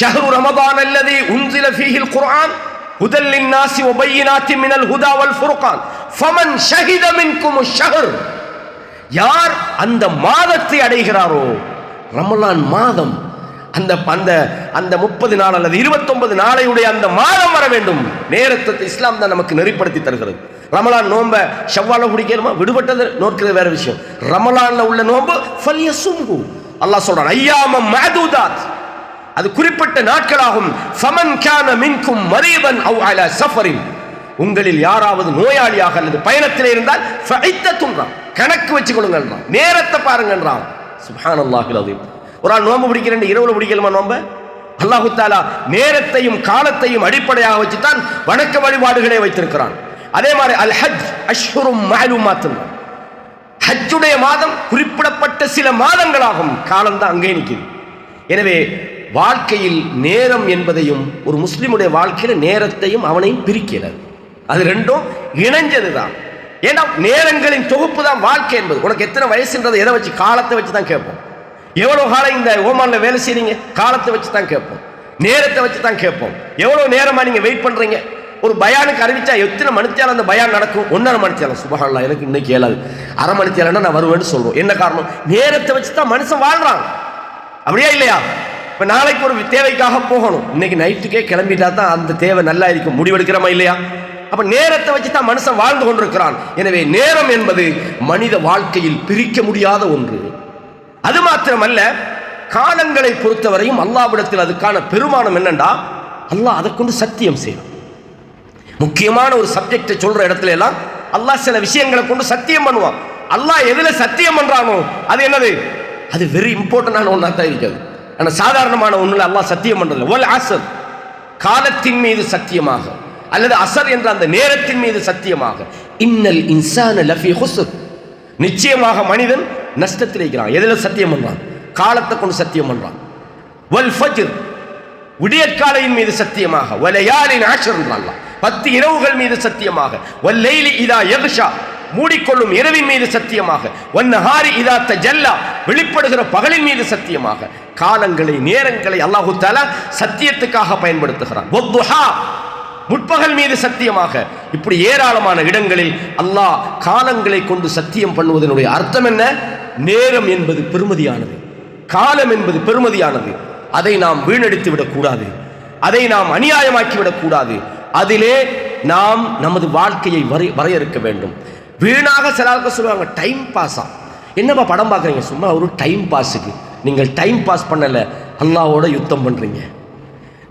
ஷஹ்ரு ரமதான் அல்லதி உன்சில ஃபீஹில் குர்ஆன் ஹுதல் லின்னாஸி வ பையினாத்தின் மினல் ஹுதா வல் ஃபுர்கான் ஃபமன் ஷஹித மின்குமுஷ் ஷஹர். யார் அந்த மாதத்தை அடைகிறாரோ, ரமலான் மாதம், அந்த அந்த அந்த 30 நாள் அல்லது 29 நாளையுடைய அந்த மாதம் வர வேண்டும். நேரத்தை இஸ்லாம் தான் நமக்கு நெறிப்படுத்தி தருகிறது. ரமலான் நோன்பை ஷவ்வால பிடிக்கணுமா, விடுபட்டது நோக்கிறது வேற விஷயம். ரமலான்ல உள்ள நோன்பு ஃபல்யசும்ஹு அல்லாஹ் சொல்றான், ஐயாமம் மஅதூதாத், அது குறிப்பிட்ட நாட்களாகும். ஃபமன் கான மின்கும் மரீதன் அவ் அலா சஃபரின், உங்களில் யாராவது நோயாளியாக அல்லது பயணத்தில் இருந்தால் ஃபஇத்தத்துன், கணக்கு வச்சுக்கொள்ளுங்கன்றான், நேரத்தை பாருங்கன்றான். சுப்ஹானல்லாஹில் அஸீம். ஒரு ஆள் நோன்பு பிடிக்கிறேன், இரவுல பிடிக்கலாமா நோன்பை? அல்லாஹு தஆலா நேரத்தையும் காலத்தையும் அடிப்படையாக வச்சுதான் வணக்க வழிபாடுகளை வைத்திருக்கிறான். அதே மாதிரி அல் ஹஜ் அஷ்ஹுரும் மஅலூமாத், ஹஜ்ஜுடைய மாதம் குறிப்பிடப்பட்ட சில மாதங்களாகும், காலம் தான் அங்கே நிற்குது. எனவே வாழ்க்கையில் நேரம் என்பதையும், ஒரு முஸ்லிமுடைய வாழ்க்கையில நேரத்தையும் அவனையும் பிரிக்கிறது, அது ரெண்டும் இணைஞ்சதுதான். ஏன்னா நேரங்களின் தொகுப்பு தான் வாழ்க்கை என்பது. உனக்கு எத்தனை வயசுன்றது எதை வச்சு, காலத்தை வச்சு தான் கேட்போம். எவ்வளவு காலம் இந்த ஓமான்ல வேலை செய்றீங்க, காலத்தை வச்சு தான் கேட்போம், நேரத்தை வச்சு தான் கேட்போம். எவ்வளவு நேரமா நீங்க வெயிட் பண்றீங்க, ஒரு பயானுக்கு அறிவிச்சா எத்தனை மணித்தியாலம் அந்த பயான் நடக்கும், 1.5 மணித்தியாலம். சுபஹானல்லாஹ், எனக்கு இன்னைக்கு ஏழாது, அரை மணித்தியாலம்னா நான் வருவேன்னு சொல்றோம். என்ன காரணம்? நேரத்தை வச்சு தான் மனுஷன் வாழ்றான், அப்படியா இல்லையா? இப்ப நாளைக்கு ஒரு தேவைக்காக போகணும், இன்னைக்கு நைட்டுக்கே கிளம்பிட்டா தான் அந்த தேவை நல்லா இருக்கும், முடிவெடுக்கிறோமா இல்லையா? அப்ப நேரத்தை வச்சு தான் மனுஷன் வாழ்ந்து கொண்டிருக்கிறான். எனவே நேரம் என்பது மனித வாழ்க்கையில் பிரிக்க முடியாத ஒன்று. அது மாத்திரமல்ல, காலங்களை பொறுத்தவரையும் அல்லாஹ்விடத்தில் அதுக்கான பெருமானம் என்னண்டா, அல்லாஹ் அதை கொண்டு சத்தியம் செய்யும். முக்கியமான ஒரு சப்ஜெக்டை சொல்ற இடத்துல எல்லாம் அல்லாஹ் சில விஷயங்களை கொண்டு சத்தியம் பண்ணுவான். அல்லாஹ் எதுல சத்தியம் பண்றானோ அது என்னது, அது வெரி இம்பார்ட்டன்டான ஒன்றா தான் இருக்காது. ஆனால் சாதாரணமான ஒன்றுல அல்லாஹ் சத்தியம் பண்றது. ஒல் அசர், காலத்தின் மீது சத்தியமாக, அல்லது அசர் என்ற அந்த நேரத்தின் மீது சத்தியமாக, இன்னல் இன்சான லஃபீ ஹுஸ்ர், நிச்சயமாக மனிதன் நஷ்டத்தில் இருக்கிறான். எதுல சத்தியம் பண்றான்? காலத்தை கொண்டு சத்தியம் பண்றான். வல் ஃபஜ்ர், விடியற்காலையின் மீது சத்தியமாக, வலயாலின் ஆஷர் என்றான் 10 இரவுகள் மீது சத்தியமாக, வல்லைலி இதா யக்ஷா, மூடிக்கொள்ளும் இரவின் மீது சத்தியமாக, வன்னஹாரி இதா தஜல்லா, வெளிப்படுகிற பகலின் மீது சத்தியமாக. காலங்களை, நேரங்களை அல்லாஹு தஆலா சத்தியத்துக்காக பயன்படுத்துகிறான். வத்துஹா, முற்பகல் மீது சத்தியமாக. இப்படி ஏராளமான இடங்களில் அல்லாஹ் காலங்களை கொண்டு சத்தியம் பண்ணுவதனுடைய அர்த்தம் என்ன? நேரம் என்பது பெருமதியானது, காலம் என்பது பெருமதியானது. அதை நாம் வீணடித்து விடக்கூடாது, அதை நாம் அநியாயமாக்கி விடக்கூடாது. அதிலே நாம் நமது வாழ்க்கையை வரையறுக்க வேண்டும். வீணாக சில ஆட்கள் சொல்லுவாங்க, டைம் பாஸா, என்னப்பா படம் பார்க்குறீங்க, சும்மா ஒரு டைம் பாஸுக்கு. நீங்கள் டைம் பாஸ் பண்ணல, அல்லாஹ்வோட யுத்தம் பண்றீங்க.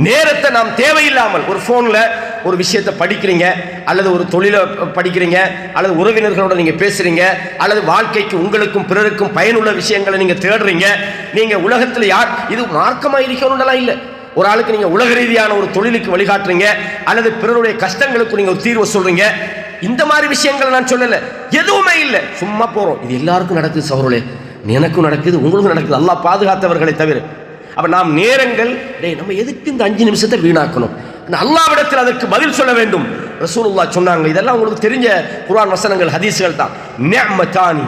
நேரத்தை நாம் தேவையில்லாமல் ஒரு ஃபோனில் ஒரு விஷயத்தை படிக்கிறீங்க, அல்லது ஒரு தொழிலை படிக்கிறீங்க, அல்லது உறவினர்களோட நீங்கள் பேசுகிறீங்க, அல்லது வாழ்க்கைக்கு உங்களுக்கும் பிறருக்கும் பயனுள்ள விஷயங்களை நீங்கள் தேடுறீங்க. நீங்கள் உலகத்தில் யார் இது மார்க்கமாக இருக்கணும்லாம் இல்லை. ஒரு ஆளுக்கு நீங்கள் உலக ரீதியான ஒரு தொழிலுக்கு வழிகாட்டுறீங்க, அல்லது பிறருடைய கஷ்டங்களுக்கு நீங்கள் ஒரு தீர்வு சொல்கிறீங்க. இந்த மாதிரி விஷயங்களை நான் சொல்லலை, எதுவுமே இல்லை, சும்மா போகிறோம். இது எல்லாருக்கும் நடக்குது சகோதரர்களே, எனக்கும் நடக்குது, உங்களுக்கும் நடக்குது, அல்லாஹ் பாதுகாத்தவர்களை தவிர. அப்ப நாம் நேரங்கள், நம்ம எதுக்கு இந்த 5 நிமிஷத்தை வீணாக்கணும்? அல்லாஹ்விடத்தில் அதற்கு பதில் சொல்ல வேண்டும். ரசூலுல்லாஹ் சொன்னாங்க, இதெல்லாம் உங்களுக்கு தெரிஞ்ச குர்ஆன் வசனங்கள், ஹதீஸ்கள் தான். நிஅமதானி,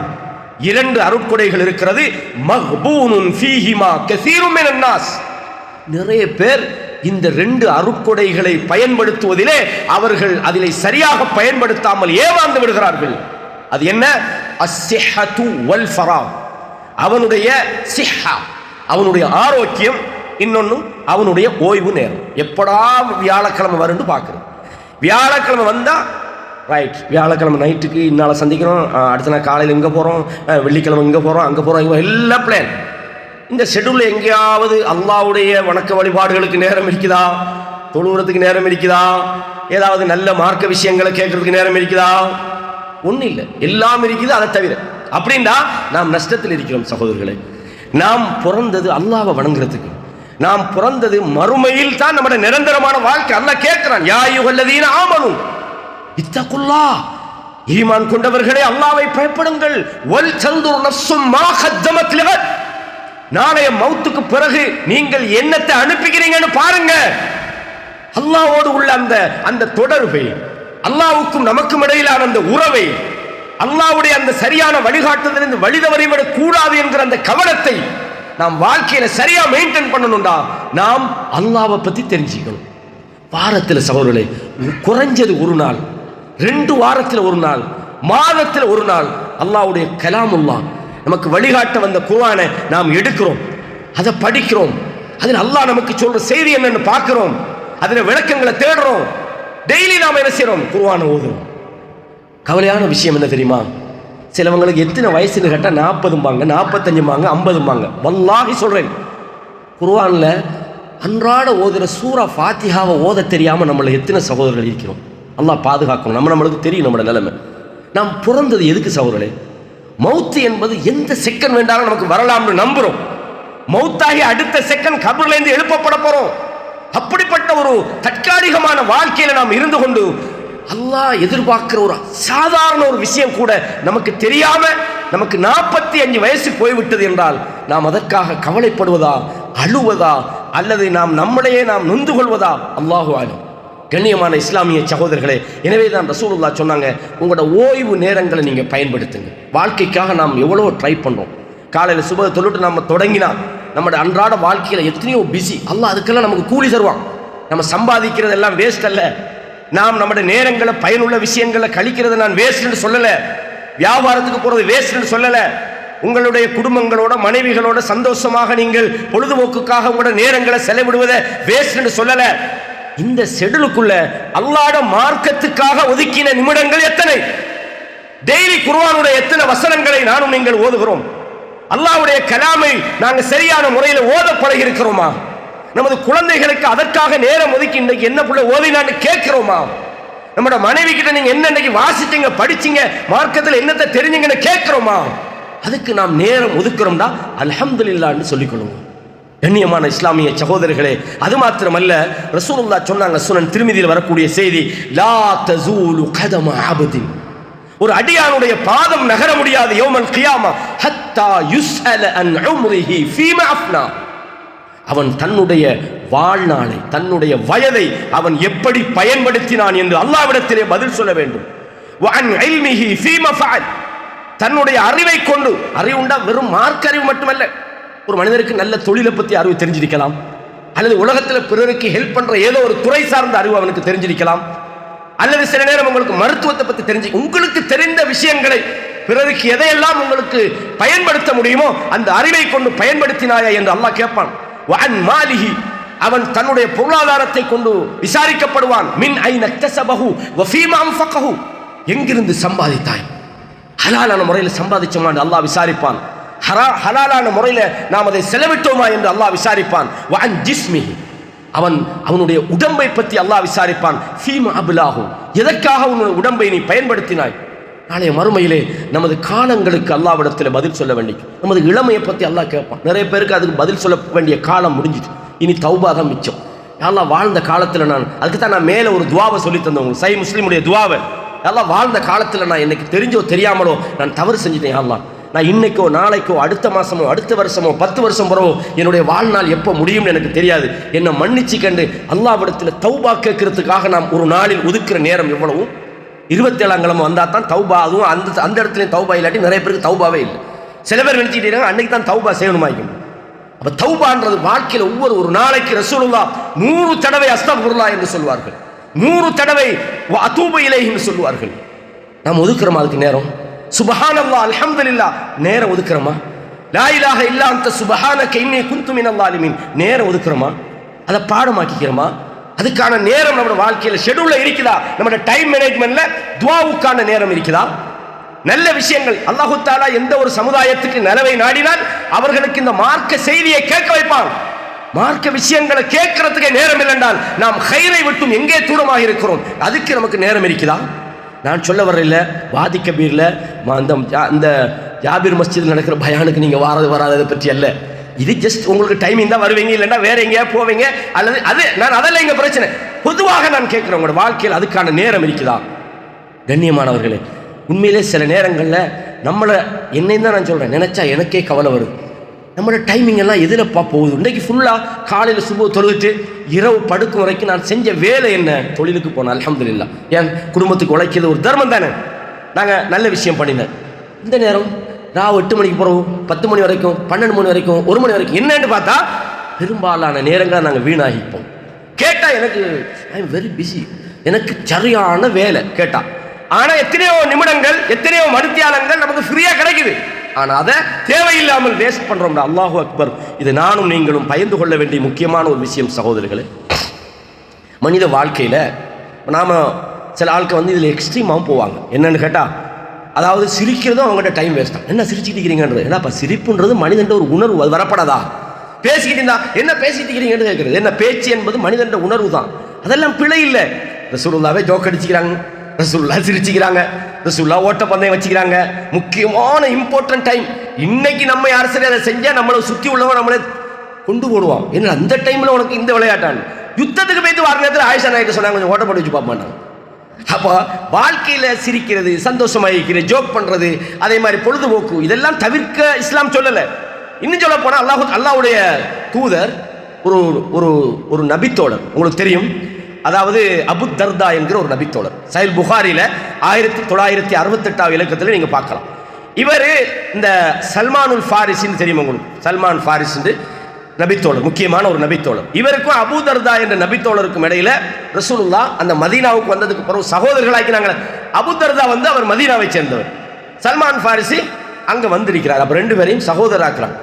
2 அருட்கொடைகள் இருக்கிறது. மக்பூனுன் ஃபீஹிமா கஸீரும் மினன் நாஸ், நிறைய பேர் இந்த 2 அருட்கொடைகளை பயன்படுத்துவதிலே அவர்கள் அதிலே சரியாக பயன்படுத்தாமல் ஏமாந்து விடுகிறார்கள். அது என்ன? அஸ்ஸிஹ்ஹத்து வல் ஃபராக், அவனுடைய சிஹ்ஹா, அவனுடைய ஆரோக்கியம், இன்னொன்னு அவனுடைய ஓய்வு நேரம். எப்படா வியாழக்கிழமை வரும்னு பார்க்குறோம். வியாழக்கிழமை வந்தா ரைட், வியாழக்கிழமை நைட்டுக்கு இன்னால சந்திக்கிறோம், அடுத்த நாள் காலையில் இங்கே போகிறோம், வெள்ளிக்கிழமை இங்கே போகிறோம், அங்கே போகிறோம், இங்கே எல்லா பிளான். இந்த ஷெட்யூலில் எங்கேயாவது அல்லாஹ்வுடைய வணக்க வழிபாடுகளுக்கு நேரம் இருக்குதா? தொழுகிறதுக்கு நேரம் இருக்குதா? ஏதாவது நல்ல மார்க்க விஷயங்களை கேட்கறதுக்கு நேரம் இருக்குதா? ஒன்றும் இல்லை, எல்லாம் இருக்குது. அதை தவிர அப்படின்னா நாம் நஷ்டத்தில் இருக்கிறோம் சகோதரர்களே. நாம் பிறந்தது அல்லாஹ்வை வணங்குறதுக்கு, நாம் பிறந்தது மறுமையில் தான் நம்முடைய நிரந்தரமான வாழ்க்கை. அல்லாஹ் கேட்கிறான், யா அய்யுஹல்லதீன ஆமனு இத்தகுல்லாஹ், ஈமான் கொண்டவர்களே அல்லாஹ்வை பயப்படுங்கள். வல் தன்துர் நஃப்சும் மா கத்தமத் லிகத், நாளைய மௌத்துக்கு பிறகு நீங்கள் என்னத்தை அனுப்புகிறீங்கன்னு பாருங்க. அல்லாஹ்வோடு உள்ள அந்த தொடர்பை, அல்லாஹ்வுக்கும் நமக்கும் இடையிலான அந்த உறவை, அல்லாஹ்வுடைய அந்த சரியான வழிகாட்டுதலிருந்து வழிதவறிவிடக் கூடாது என்கிற அந்த கவனத்தை நாம் வாழ்க்கையில சரியா மெயின்டைன் பண்ணணும்டா நாம் அல்லாஹ்வை பத்தி தெரிஞ்சுக்கணும். வாரத்தில் சகோதரர்களே, குறைஞ்சது ஒரு நாள், 2 வாரத்தில் ஒரு நாள், மாதத்தில் ஒரு நாள் அல்லாஹ்வுடைய கலாமுல்லாஹ் நமக்கு வழிகாட்ட வந்த குர்ஆனை நாம் எடுக்கிறோம், அதை படிக்கிறோம், அதில் அல்லாஹ் நமக்கு சொல்ற செய்தி என்னன்னு பார்க்கிறோம், அதில் விளக்கங்களை தேடுறோம். டெய்லி நாம் என்ன செய்யறோம்? குர்ஆனை ஓதுறோம். கவலையான விஷயம் என்ன தெரியுமா? சிலவங்களுக்கு எத்தனை வயசுன்னு கேட்டால் 40 45 50 வல்லாஹி சொல்றேன், குர்ஆன்ல அன்றாட ஓதுற சூரா ஃபாத்திஹாவை ஓத தெரியாம நம்மள எத்தனை சகோதரர்கள் இருக்கிறோம். அல்லாஹ் பாதுகாக்கணும். நம்மளுக்கு தெரியும் நம்மளோட நிலைமை. நாம் பிறந்தது எதுக்கு சகோதரர்களே? மௌத்து என்பது எந்த செகண்ட் வேண்டாலும் நமக்கு வரலாம்னு நம்புறோம். மௌத்தாகி அடுத்த செகண்ட் கபர்ல இருந்து எழுப்பப்பட போறோம். அப்படிப்பட்ட ஒரு தற்காலிகமான வாழ்க்கையில நாம் இருந்து கொண்டு அல்லாஹ் எதிர்பார்க்கிற ஒரு சாதாரண ஒரு விஷயம் கூட நமக்கு தெரியாம நமக்கு 45 வயசு போய்விட்டது என்றால் நாம் அதற்காக கவலைப்படுவதா, அழுவதா, அல்லது நம்மளையே நாம் நொந்து கொள்வதா? அல்லாஹு ஆலம். கண்ணியமான இஸ்லாமிய சகோதரர்களே, எனவே தான் ரசூலுல்லாஹ் சொன்னாங்க, உங்களோட ஓய்வு நேரங்களை நீங்கள் பயன்படுத்துங்க. வாழ்க்கைக்காக நாம் எவ்வளோ ட்ரை பண்ணுறோம். காலையில் சுப தொழுட்டு நம்ம தொடங்கினா நம்மளோட அன்றாட வாழ்க்கையில் எத்தனையோ பிஸி. அல்லாஹ் அதுக்கெல்லாம் நமக்கு கூலி தருவான். நம்ம சம்பாதிக்கிறது எல்லாம் வேஸ்ட் அல்ல. நாம் நம்முடைய நேரங்களை பயனுள்ள விஷயங்களை கழிக்கிறது நான் வேஸ்ட்னு சொல்லலை. வியாபாரத்துக்கு போகிறது வேஸ்ட்னு சொல்லலை. உங்களுடைய குடும்பங்களோட மனைவிகளோட சந்தோஷமாக நீங்கள் பொழுதுபோக்குக்காக உங்களோட நேரங்களை செலவிடுவதை வேஸ்ட்னு சொல்லலை. இந்த ஷெட்யூலுக்குள்ள அல்லாஹ்வுடைய மார்க்கத்துக்காக ஒதுக்கின நிமிடங்கள் எத்தனை? டெய்லி குர்ஆனுடைய எத்தனை வசனங்களை நானும் நீங்கள் ஓதுகிறோம்? அல்லாஹ்வுடைய கலாமை நாங்கள் சரியான முறையில் ஓத பழகி இருக்கிறோமா? நமது குழந்தைகளுக்கு அதற்காக நேரம் ஒதுக்கி இன்றைக்கு என்ன புள்ள ஓதினான்னு கேட்கிறோமா? நம்மளோட மனைவி கிட்ட நீங்க என்ன இன்னைக்கு வாசிச்சீங்க, படிச்சீங்க, மார்க்கத்தில் என்னத்தை தெரிஞ்சீங்கன்னு கேட்கிறோமா? அதுக்கு நாம் நேரம் ஒதுக்குறோம்டா அல்ஹம்துலில்லாஹ்னு சொல்லிக்கொள்ளுங்க. கண்ணியமான இஸ்லாமிய சகோதரர்களே, அது மாத்திரமல்ல, ரசூலுல்லாஹ் சொன்னாங்க, சுனன் திர்மிதியில் வரக்கூடிய செய்தி, லா தஸூலு கதம அப்தின், ஒரு அடியானுடைய பாதம் நகர முடியாது யௌமல் கியாமா ஹத்தா யுஸ்அல அன் உம்ரிஹி ஃபீமா அஃப்னா, அவன் தன்னுடைய வாழ்நாளை, தன்னுடைய வயதை அவன் எப்படி பயன்படுத்தினான் என்று அல்லாஹ்விடத்திலே பதில் சொல்ல வேண்டும். வ அன் இல்மிஹி ஃபீமா ஃபஅல், தன்னுடைய அறிவை கொண்டு, அறிவுண்டா வெறும் மார்க்க அறிவு மட்டுமல்ல, ஒரு மனிதருக்கு நல்ல தொழிலை பற்றி அறிவு தெரிஞ்சிருக்கலாம், அல்லது உலகத்தில் பிறருக்கு ஹெல்ப் பண்ற ஏதோ ஒரு துறை சார்ந்த அறிவு அவனுக்கு தெரிஞ்சிருக்கலாம், அல்லது சில நேரம் உங்களுக்கு மருத்துவத்தை பற்றி தெரிஞ்சு, உங்களுக்கு தெரிந்த விஷயங்களை பிறருக்கு எதையெல்லாம் உங்களுக்கு பயன்படுத்த முடியுமோ அந்த அறிவை கொண்டு பயன்படுத்தினாயா என்று அல்லாஹ் கேட்பான். வஅன் மாலிஹி, அவன் தன்னுடைய பொருளாதாரத்தை கொண்டு விசாரிக்கப்படுவான். மின் ஐன இக்தஸபஹு வ ஃபீமா அன்ஃபகஹு, எங்கிருந்து சம்பாதித்தாய், ஹலாலான முறையில் சம்பாதிச்சோமா அல்லாஹ் விசாரிப்பான். ஹலாலான முறையில் நாம் அதை செலவிட்டோமா என்று அல்லாஹ் விசாரிப்பான். வஅன் ஜிஸ்மிஹி, அவனுடைய உடம்பை பற்றி அல்லாஹ் விசாரிப்பான். ஃபீமா அப்லாஹு, எதற்காக உன்னுடைய உடம்பை நீ பயன்படுத்தினாய்? நாளைய மறுமையிலே நமது காலங்களுக்கு அல்லாஹ்விடத்தில் பதில் சொல்ல வேண்டிய, நமது இளமையை பற்றி அல்லாஹ் கேட்பான். நிறைய பேருக்கு அதுக்கு பதில் சொல்ல வேண்டிய காலம் முடிஞ்சிட்டு, இனி தௌபா தான் மிச்சம். அல்லாஹ் வாழ்ந்த காலத்தில் அதுக்கு தான் நான் மேலே ஒரு துவாவை சொல்லி தந்தவங்க, சஹீஹ் முஸ்லிமுடைய துவாவை. அல்லாஹ் வாழ்ந்த காலத்தில் நான் எனக்கு தெரிஞ்சோ தெரியாமலோ நான் தவறு செஞ்சுட்டேன். அல்லாஹ் நான் இன்னைக்கோ நாளைக்கோ அடுத்த மாசமோ அடுத்த வருஷமோ 10 வருஷம் பிறவோ என்னுடைய வாழ்நாள் எப்போ முடியும்னு எனக்கு தெரியாது, என்னை மன்னிச்சு கண்டு அல்லாஹ்விடத்தில் தௌபா கேட்கறதுக்காக நாம் ஒரு நாளில் ஒதுக்குற நேரம் எவ்வளவு? 27ஆம் கிழமை வந்தால் தான் தௌபா. அதுவும் அந்த இடத்துலையும் தௌபா இல்லாட்டி நிறைய பேருக்கு தௌபாவே இல்லை. சில பேர் நினைச்சிட்டு இருக்காங்க அன்னைக்கு தான் தௌபா செய்யணுமாக்கும். அப்போ தௌபான்றது வாழ்க்கையில் ஒரு நாளைக்கு ரசூலுல்லாஹ் 100 தடவை அஸ்தக்ஃபிருல்லாஹ் என்று சொல்வார்கள், 100 தடவை அதூபு இலைஹி என்று சொல்வார்கள். நாம் ஒதுக்குறோமா அதுக்கு நேரம்? சுப்ஹானல்லாஹ் அல்ஹம்துலில்லாஹ் நேரம் ஒதுக்குறோமா? லா இலாஹ இல்லா அன்த சுப்ஹானக இன்னி குன்து மினல் ஸாலிமீன் நேரம் ஒதுக்குறோமா? அதை பாடமாக்கிக்கிறோமா? அதுக்கான நேரம் நம்ம வாழ்க்கையில் ஷெட்யூல்ல இருக்குதா? நம்ம டைம் மேனேஜ்மெண்ட்ல துஆவுக்கான நேரம் இருக்குதா? நல்ல விஷயங்கள் அல்லாஹ் தஆலா எந்த ஒரு சமுதாயத்துக்கு நலவை நாடினால் அவர்களுக்கு இந்த மார்க்க செய்தியை கேட்க வைப்பான். மார்க்க விஷயங்களை கேட்கறதுக்கு நேரம் இல்லைன்றால் நாம் கைரை விட்டும் எங்கே தூரமாக இருக்கிறோம். அதுக்கு நமக்கு நேரம் இருக்குதா? நான் சொல்ல வரல வாதி கபீர்ல அந்த ஜாபீர் மஸ்ஜித் நடக்கிற பயானுக்கு நீங்க வராததை பற்றி அல்ல. இது ஜஸ்ட் உங்களுக்கு டைமிங் தான் வருவீங்க, இல்லைன்னா வேற எங்கேயா போவீங்க, அல்லது அது நான் அதெல்லாம் எங்க பிரச்சனை. பொதுவாக நான் கேட்கிறேன், உங்களோட வாழ்க்கையில் அதுக்கான நேரம் இருக்குதா? கண்ணியமானவர்களே, உண்மையிலே சில நேரங்களில் நம்மளை என்னையும் தான் நான் சொல்றேன், நினைச்சா எனக்கே கவலை வருது. நம்மளோட டைமிங் எல்லாம் எதிலப்பா போகுது? இன்றைக்கு ஃபுல்லாக காலையில் சுப தொழுவிட்டு இரவு படுக்கும் வரைக்கும் நான் செஞ்ச வேலை என்ன? தொழிலுக்கு போனேன், அல்ஹம்துலில்லாஹ். என் குடும்பத்துக்கு உழைக்கிறது ஒரு தர்மம் தானே. நாங்கள் நல்ல விஷயம் பண்ணினேன். இந்த நேரம் ராவு 8 மணிக்கு போகிறோம், 10 மணி வரைக்கும், 12 மணி வரைக்கும், 1 மணி வரைக்கும் என்னன்னு பார்த்தா பெரும்பாலான நேரங்களை நாங்கள் வீணாகிப்போம். கேட்டால் எனக்கு ஐ எம் வெரி பிஸி, எனக்கு சரியான வேலை கேட்டால். ஆனால் எத்தனையோ நிமிடங்கள், எத்தனையோ மணித்தியாலங்கள் நமக்கு ஃப்ரீயாக கிடைக்குது. ஆனால் அதை தேவையில்லாமல் வேஸ்ட் பண்ணுறோம். அல்லாஹு அக்பர். இது நானும் நீங்களும் பயந்து கொள்ள வேண்டிய முக்கியமான ஒரு விஷயம் சகோதரர்களே. மனித வாழ்க்கையில் நாம் சில ஆட்கள் வந்து இதில் எக்ஸ்ட்ரீமாகவும் போவாங்க. என்னென்னு கேட்டால், அதாவது சிரிக்கிறதும் அவங்ககிட்ட டைம் வேஸ்ட் தான். என்ன சிரிச்சுட்டு இருக்கிறீங்கன்றது? ஏன்னா இப்போ சிரிப்புன்றது மனிதன் ஒரு உணர்வு, அது வரப்படாதா? பேசிக்கிட்டு இருந்தா என்ன பேசிட்டு இருக்கிறீங்கன்னு கேட்குறது. என்ன பேச்சு என்பது மனிதன் உணர்வு தான். அதெல்லாம் பிழை இல்லை. ரசூலுல்லாவே ஜோக் அடிச்சுக்கிறாங்க, ரசூலுல்லா சிரிச்சுக்கிறாங்க, ரசூலுல்லா ஓட்டப்பந்தயம் வச்சுக்கிறாங்க. முக்கியமான இம்பார்ட்டன்ட் டைம். இன்னைக்கு நம்ம யார் சரி அதை செஞ்சால் நம்மளை சுற்றி உள்ளவன் நம்மளை கொண்டு போடுவான். என்ன அந்த டைமில் உனக்கு இந்த விளையாட்டான்? யுத்தத்துக்கு போய்த்து வார நேரத்தில் ஆயிஷா நாயக்கு சொன்னாங்க, கொஞ்சம் ஓட்டப்பட்டு வச்சு பார்ப்பாங்க. அப்போ வாழ்க்கையில் சிரிக்கிறது, சந்தோஷமாக இருக்கிறது, ஜோக் பண்ணுறது, அதே மாதிரி பொழுதுபோக்கு, இதெல்லாம் தவிர்க்க இஸ்லாம் சொல்லலை. இன்னும் சொல்ல போனால் அல்லாஹ்வுடைய தூதர் ஒரு ஒரு ஒரு நபித்தோழர் உங்களுக்கு தெரியும். அதாவது அபு தர்தா என்கிற ஒரு நபித்தோழர். சஹீஹ் புகாரியில் 1968 இலக்கத்தில் நீங்கள் பார்க்கலாம். இவர் இந்த சல்மானுல் ஃபாரிசின்னு தெரியும் உங்களுக்கு. சல்மான் ஃபாரிஸ் நபித்தோழர், முக்கியமான ஒரு நபித்தோழர். இவருக்கும் அபு தர்தா என்ற நபித்தோழருக்கும் இடையில ரசூலுல்லாஹ் அந்த மதீனாவுக்கு வந்ததுக்கு பிறகு சகோதரர்களாக்கினாங்க. அபு தர்தா வந்து அவர் மதீனாவை சேர்ந்தவர், சல்மான் ஃபாரிசி அங்கே வந்திருக்கிறார். அப்போ 2 பேரையும் சகோதராக்குறாங்க.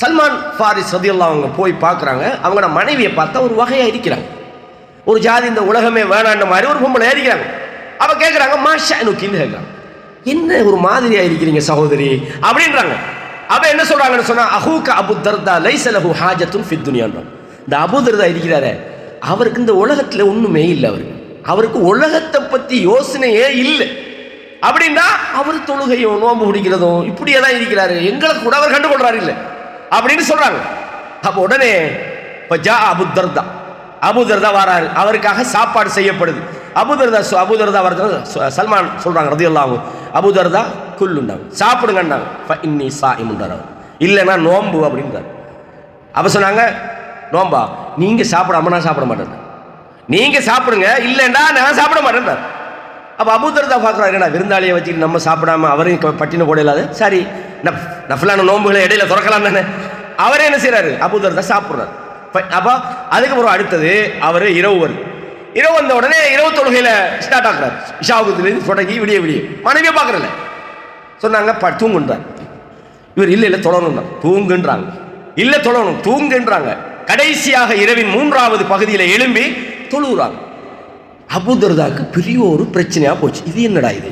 சல்மான் ஃபாரிஸ் ரலியல்லாஹு அவங்க போய் பார்க்குறாங்க. அவங்களோட மனைவியை பார்த்தா ஒரு வகையாக இருக்கிறாங்க, ஒரு ஜாதி இந்த உலகமே வேணான்ற மாதிரி ஒரு பொம்பளை இருக்கிறாங்க. அவ கேட்குறாங்க, மாஷா நுக்கின்னு கேட்குறாங்க, என்ன ஒரு மாதிரியாக இருக்கிறீங்க சகோதரி அப்படின்றாங்க. அவ என்ன சொல்றாங்கன்னு சொன்னா, அஹூக அபு தர்தா லைஸ லஹு ஹாஜத்துன் ஃபித் துன்யான்றாங்க. இந்த அபு தர்தா இருக்கிறாரே, அவருக்கு இந்த உலகத்தில் ஒன்றுமே இல்லை. அவருக்கு உலகத்தை பற்றி யோசனையே இல்லை. அப்படின்னா அவர் தொழுகையோ நோம்பு பிடிக்கிறதோ இப்படியே தான் இருக்கிறாரு, எங்களுக்கு கூட அவர் கண்டுகொள்றாரு இல்லை அப்படின்னு சொல்றாங்க. அப்போ உடனே அபு தர்தா வராரு, அவருக்காக சாப்பாடு செய்யப்படுது. அபு தர்தா வரது சல்மான் சொல்றாங்க ரலியல்லாஹு அன்ஹு, அபு தர்தா குல்லுண்டாங்க, சாப்பிடுங்கன்னாங்க. இன்னி சாயிமுன்றார். இல்லைன்னா நோம்பு அப்படின்றார். அப்போ சொன்னாங்க, நோம்பா? நீங்க சாப்பிடாம நான் சாப்பிட மாட்டேன், நீங்க சாப்பிடுங்க, இல்லைன்னா நான் சாப்பிட மாட்டேன். அப்போ அபு தர்தா பார்க்குறாரு, நான் விருந்தாளியை வச்சுட்டு நம்ம சாப்பிடாம அவரையும் பட்டின போட இல்லாத, சரி நஃபிலான நோம்புகளை இடையில திறக்கலாம் தானே. அவரே என்ன செய்யறாரு, அபு தர்தா சாப்பிட்றாரு. அப்போ அதுக்கப்புறம் அடுத்தது அவர் இரவு வருது. இரவு வந்த உடனே இரவு தொழுகையில் ஸ்டார்ட் ஆகுறாரு. இஷாவுக்கு தொடங்கி விடிய மனைவியை பார்க்குறல சொன்னாங்க, தூங்குன்றார். இவர் இல்லை தொழணும் தான், தூங்குன்றாங்க. இல்லை தொழணும், தூங்குன்றாங்க. கடைசியாக இரவின் 3வது பகுதியில் எழும்பி தொழுகிறாங்க. அபு தர்தாவுக்கு பெரிய ஒரு பிரச்சனையாக போச்சு. இது என்னடா இது,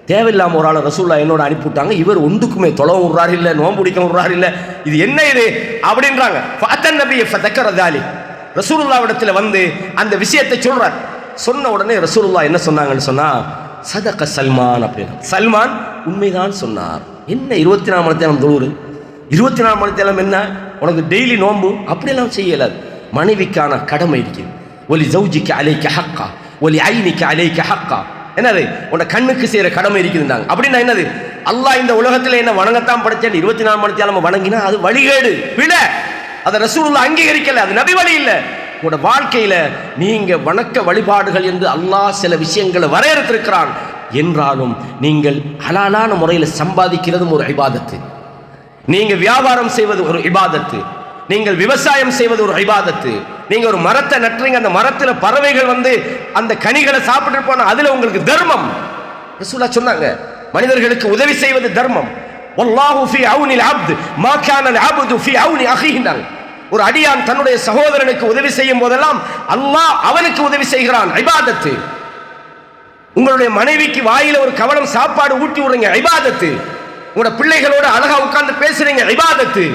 தேவையில்லாமல் ஒரு ஆளை ரசூலுல்லாஹ் என்னோட அனுப்பிவிட்டாங்க, இவர் ஒன்றுக்குமே தொலை விடுறாரு இல்லை, நோம்பு பிடிக்க விடுறாரு இல்லை, இது என்ன இது அப்படின்றாங்க. ஃபஅத்தன் நபிய ஃபதக்கர தாலிக், ரசூலுல்லாஹ்விடத்தில் வந்து அந்த விஷயத்தை சொல்றார். சொன்ன உடனே ரசூலுல்லாஹ் என்ன சொன்னாங்கன்னு சொன்னா, சதக சல்மான் அப்படின்னு. சல்மான் உண்மைதான் சொன்னார். என்ன 24 மணி நேரம் தொழுவுரு, 24 மணி நேரம் என்ன உனக்கு டெய்லி நோம்பு அப்படியெல்லாம் செய்யலாது. மனைவிக்கான கடமை இருக்குது. ஒலி ஜௌஜிக்க அலைக்க ஹக்கா, ஒலி ஐனிக்க அலைக்க ஹக்கா. என்னது, உன்னை கண்ணுக்கு செய்கிற கடமை இருக்குதுன்னாங்க. அப்படின்னா என்னது, அல்லாஹ் இந்த உலகத்தில் என்ன வணங்கத்தான் படைச்சேன், 24 மணி நேரம் வணங்கினா அது வழிகேடு, பிழை. அதை ரசூலுல்லாஹ் அங்கீகரிக்கல, அது நபி வழி இல்லை. உங்களோட வாழ்க்கையில நீங்க வணக்க வழிபாடுகள் என்று அல்லாஹ் சில விஷயங்களை வரையறுத்திருக்கிறான். என்றாலும் நீங்கள் ஹலாலான முறையில் சம்பாதிக்கிறதும் ஒரு இபாதத்து, நீங்க வியாபாரம் செய்வது ஒரு இபாதத்து, நீங்கள் விவசாயம் செய்வது ஒரு இபாதத்து. நீங்க ஒரு மரத்தை நட்டுறீங்க, அந்த மரத்தில் பறவைகள் வந்து அந்த கனிகளை சாப்பிட்டு போனா அதுல உங்களுக்கு தர்மம். ரசூலுல்லாஹ் சொன்னாங்க, மனிதர்களுக்கு உதவி செய்வது தர்மம். வல்லாஹு ஃபீ அவுனில் அப்த் மா கான அல் அப்து ஃபீ அவுனி அஹீஹ். ஒரு அடியான் தன்னுடைய சகோதரனுக்கு உதவி செய்யும் போதெல்லாம் அல்லாஹ் அவனுக்கு உதவி செய்கிறான், இபாதத்து. உங்களுடைய மனைவிக்கு வாயில ஒரு கவனம் சாப்பாடு ஊட்டி விடுறீங்க, இபாதத்து. உங்களோட பிள்ளைகளோட அழகா உட்கார்ந்து பேசுறீங்க, இபாதத்து.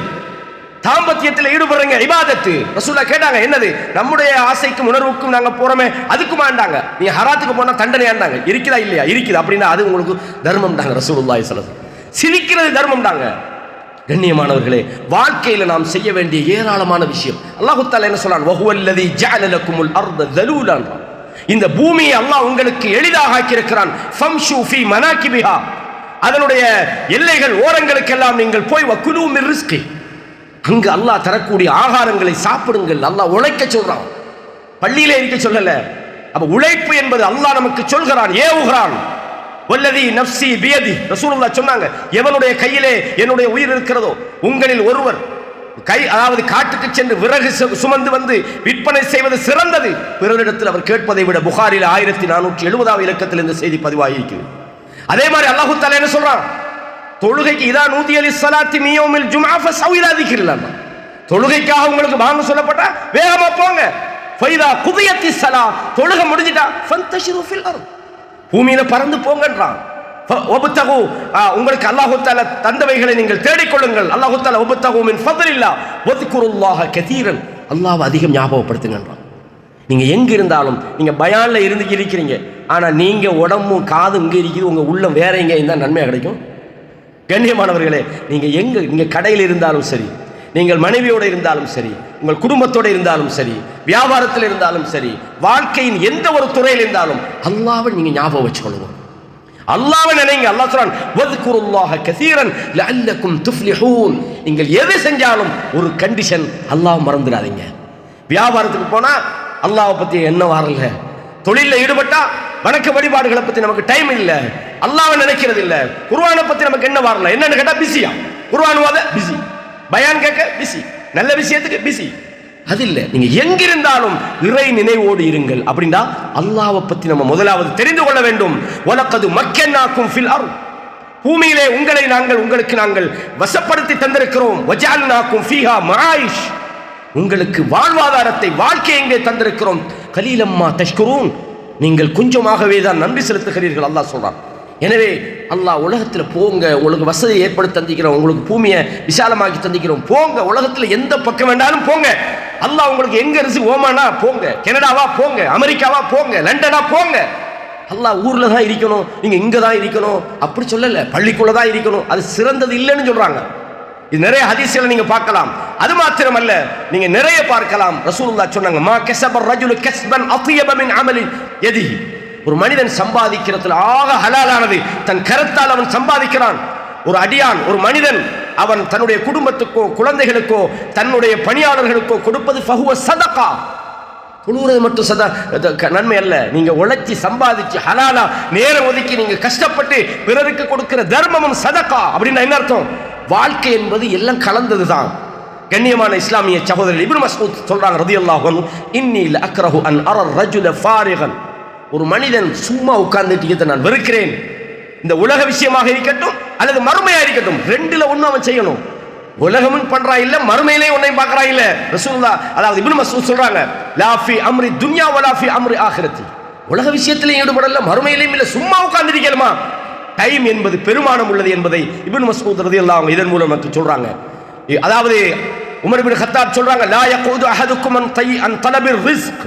தாம்பத்தியத்தில் ஈடுபடுறீங்க, இபாதத்து. ரசூலுல்லாஹ் கேட்டாங்க, என்னது, நம்முடைய ஆசைக்கும் உணர்வுக்கும் நாங்க போறோமே அதுக்குமாண்டாங்க, நீ ஹராத்துக்கு போனா தண்டனையாண்டாங்க. இருக்குதா இல்லையா? இருக்குது. அப்படின்னா அது உங்களுக்கு தர்மம் தாங்க. ரசூலுல்லாஹி ஸல்லல்லாஹு அலைஹி வஸல்லம் சிரிக்கிறது தர்மம் தாங்க. கண்ணியமானவர்களே, வாழ்க்கையில நாம் செய்ய வேண்டிய ஏராளமான விஷயம். அல்லாஹ் தஆலா என்ன சொல்றான், வஹுவல்லதி ஜஅல லக்குமுல் அர்த தலூலன். இந்த பூமியை அல்லாஹ் உங்களுக்கு எளிதாக ஆக்கியிருக்கிறான். ஃபம்ஷு ஃபீ மனாகிபிஹா, அதனுடைய எல்லைகள் ஓரங்களுக்கெல்லாம் நீங்கள் போய் வகுலு மின் ரிஸ்கி, அங்கு அல்லாஹ் தரக்கூடிய ஆகாரங்களை சாப்பிடுங்கள். அல்லாஹ் உழைக்க சொல்றான், பள்ளியிலே இருக்க சொல்லல. அப்ப உழைப்பு என்பது அல்லாஹ் நமக்கு சொல்கிறான், ஏவுகிறான். வல்லதி நஃப்ஸி பியதி, ரசூலுல்லாஹ் சொன்னாங்க, எவனுடைய கையிலே என்னுடைய உயிர் இருக்கிறதோ, உங்களில் ஒருவர் அதாவது காட்டுக்கு சென்று விறகு சுமந்து வந்து விற்பனை செய்வது சிறந்தது பிறரிடத்தில் அவர் கேட்பதை விட. புகாரில் 1470 இலக்கத்தில் இந்த செய்தி பதிவாகியிருக்கிறது. அதே மாதிரி அல்லாஹ் தஆலா என்ன சொல்றான், தொழுகைக்கு இதா நூதிய லிஸ்ஸலாத்தி மின் யௌமில் ஜும்ஆ ஃபஸவு இலா திக்ரில்லாஹ், தொழுகைக்காக உங்களுக்கு வாங்க சொல்லப்பட்டா வேகமா போங்க. ஃபைதா குதியத்திஸ் ஸலா, தொழுகை முடிஞ்சிட்டா ஃபந்தஷிரு ஃபில் அர்த், பூமியில பறந்து போங்கன்றான். வபுத்தகு, உங்களுக்கு அல்லாஹ் தஆலா தந்தவைகளை நீங்கள் தேடிக்கொள்ளுங்கள். அல்லாஹ் தஆலா வபுத்தகு மின் ஃபத்லில்லாஹ் வذ்குருல்லாஹ கதீரன், அல்லாஹ்வை அதிகம் ஞாபகப்படுத்துங்கன்றான். நீங்க எங்க இருந்தாலும், நீங்க பயான்ல இருந்து இருக்கிறீங்க, ஆனா நீங்க உடம்பும் காதும் இங்க இருக்குது, உங்க உள்ளம் வேற எங்க இருந்தா நன்மையா கிடைக்கும். கண்ணியமானவர்களே, நீங்க எங்க, நீங்க கடையில் இருந்தாலும் சரி, நீங்கள் மனைவியோடு இருந்தாலும் சரி, உங்கள் குடும்பத்தோடு இருந்தாலும் சரி, வியாபாரத்தில் இருந்தாலும் சரி, வாழ்க்கையின் எந்த ஒரு துறையில் இருந்தாலும் அல்லாஹ்வை நீங்க ஞாபகம் வச்சுக்கொள்ளுங்க. அல்லாஹ்வை நினைங்க. அல்லாஹ் சொல்றான், வذ்குருல்லாஹ கஸீரன் லஅல்லக்கும் துஃப்லிஹூன். நீங்கள் எது செஞ்சாலும் ஒரு கண்டிஷன், அல்லாஹ் மறந்துடாதீங்க. வியாபாரத்துக்கு போனா அல்லாஹ்வை பத்தி என்ன வரல, தொழிலில் ஈடுபட்டா வணக்க வழிபாடுகளை பத்தி நமக்கு டைம் இல்ல, அல்லாஹ்வை நினைக்கிறது இல்ல, குர்ஆனை பத்தி நமக்கு என்ன வரல, என்னன்னு கேட்டா பிஸியா, குர்ஆன் ஓத பிஸி, பயான் கேட்க பிஸி, நல்ல விஷயத்துக்கு பிஸி. அது இல்ல, நீங்க எங்கிருந்தாலும் இறை நினைவோடு இருங்கள். அப்படின்னா அல்லாஹ்வை பத்தி நம்ம முதலாவது தெரிந்து கொள்ள வேண்டும். வலக்கது மக்கன்னாக்கும் ஃபில் அர்த், பூமியிலே உங்களை நாங்கள், உங்களுக்கு நாங்கள் வசப்படுத்தி தந்திருக்கிறோம். வஜஅல்னாக்கும் ஃபீஹா மஆயிஷ், உங்களுக்கு வாழ்வாதாரத்தை, வாழ்க்கையை எங்கே தந்திருக்கிறோம். கலீலம்மா தஷ்குரூன், நீங்கள் கொஞ்சமாகவே தான் நன்றி செலுத்துகிறீர்கள் அல்லாஹ் சொல்றான். எனவே அல்லாஹ் உலகத்தில் போங்க, உங்களுக்கு வசதியை ஏற்படுத்தி தந்திக்கிறோம், உங்களுக்கு பூமியை விசாலமாக்கி தந்திக்கிறோம், போங்க, உலகத்தில் எந்த பக்கம் வேண்டாலும் போங்க. அல்லாஹ் உங்களுக்கு எங்க இருந்து, ஓமானா போங்க, கனடாவா போங்க, அமெரிக்காவா போங்க, லண்டனா போங்க. அல்லாஹ் ஊர்ல தான் இருக்கணும், நீங்க இங்க தான் இருக்கணும் அப்படி சொல்லல, பள்ளிக்குள்ள தான் இருக்கணும், அது சிறந்தது இல்லைன்னு சொல்றாங்க. இது நிறைய ஹதீஸ்களை நீங்க பார்க்கலாம். அது மாத்திரமல்ல, நீங்க நிறைய பார்க்கலாம். ரசூலுல்லாஹ் சொன்னாங்க, மா கஸபர் ரஜுலு கஸ்பன் அத்யப மின் அமலி யதிஹி, ஒரு மனிதன் சம்பாதிக்கிறதுல ஆக ஹலாலானது தன் கரத்தால் அவன் சம்பாதிக்கிறான். ஒரு அடியான், ஒரு மனிதன், அவன் தன்னுடைய குடும்பத்துக்கோ குழந்தைகளுக்கோ தன்னுடைய பணியாளர்களுக்கோ கொடுப்பது ஃபஹுவ சதகா. தொழுகிறது மட்டும் நன்மை அல்ல, நீங்க உழைச்சி சம்பாதிச்சு ஹலாலா நேரம் ஒதுக்கி நீங்க கஷ்டப்பட்டு பிறருக்கு கொடுக்கிற தர்மமும் சதகா. அப்படின்னா என்ன அர்த்தம்? வாழ்க்கை என்பது எல்லாம் கலந்ததுதான். கண்ணியமான இஸ்லாமிய சகோதரர் இப்னு மஸ்ஊத் சொல்றாங்க ரலியல்லாஹு அன்ஹு, இன்னி லஅக்ரஹு அன் அரா ரஜுல ஃபாரிகன், ஒரு மனிதன் சும்மா உட்கார்ந்துட்டு நான் வெறுக்கிறேன். இந்த உலக விஷயமாக இருக்கட்டும் அல்லது மறுமையா இருக்கட்டும், ரெண்டுல ஒண்ணு அவன் செய்யணும். உலகமும் பண்றா இல்ல, மறுமையிலே ஒன்னையும் பார்க்கறா இல்ல. ரசூலுல்லாஹ், அதாவது இப்னு மஸ்ஊத் சொல்றாங்க, லா ஃபி அம்ரி துன்யா வலா ஃபி அம்ரி ஆখিরাতি, உலக விஷயத்திலே ஈடுபடல, மறுமையிலேயும் இல்ல, சும்மா உட்கார்ந்திருக்கலாமா. டைம் என்பது பெருமானம் உள்ளது என்பதை இப்னு மஸ்ஊத் ரலியல்லாஹு அன்ஹு இதன் மூலம் நமக்கு சொல்றாங்க. அதாவது உமர் இப்னு கத்தாப் சொல்றாங்க, லா யகூது அஹதுக்கும் அன் தலபிர் ரிஸ்க்,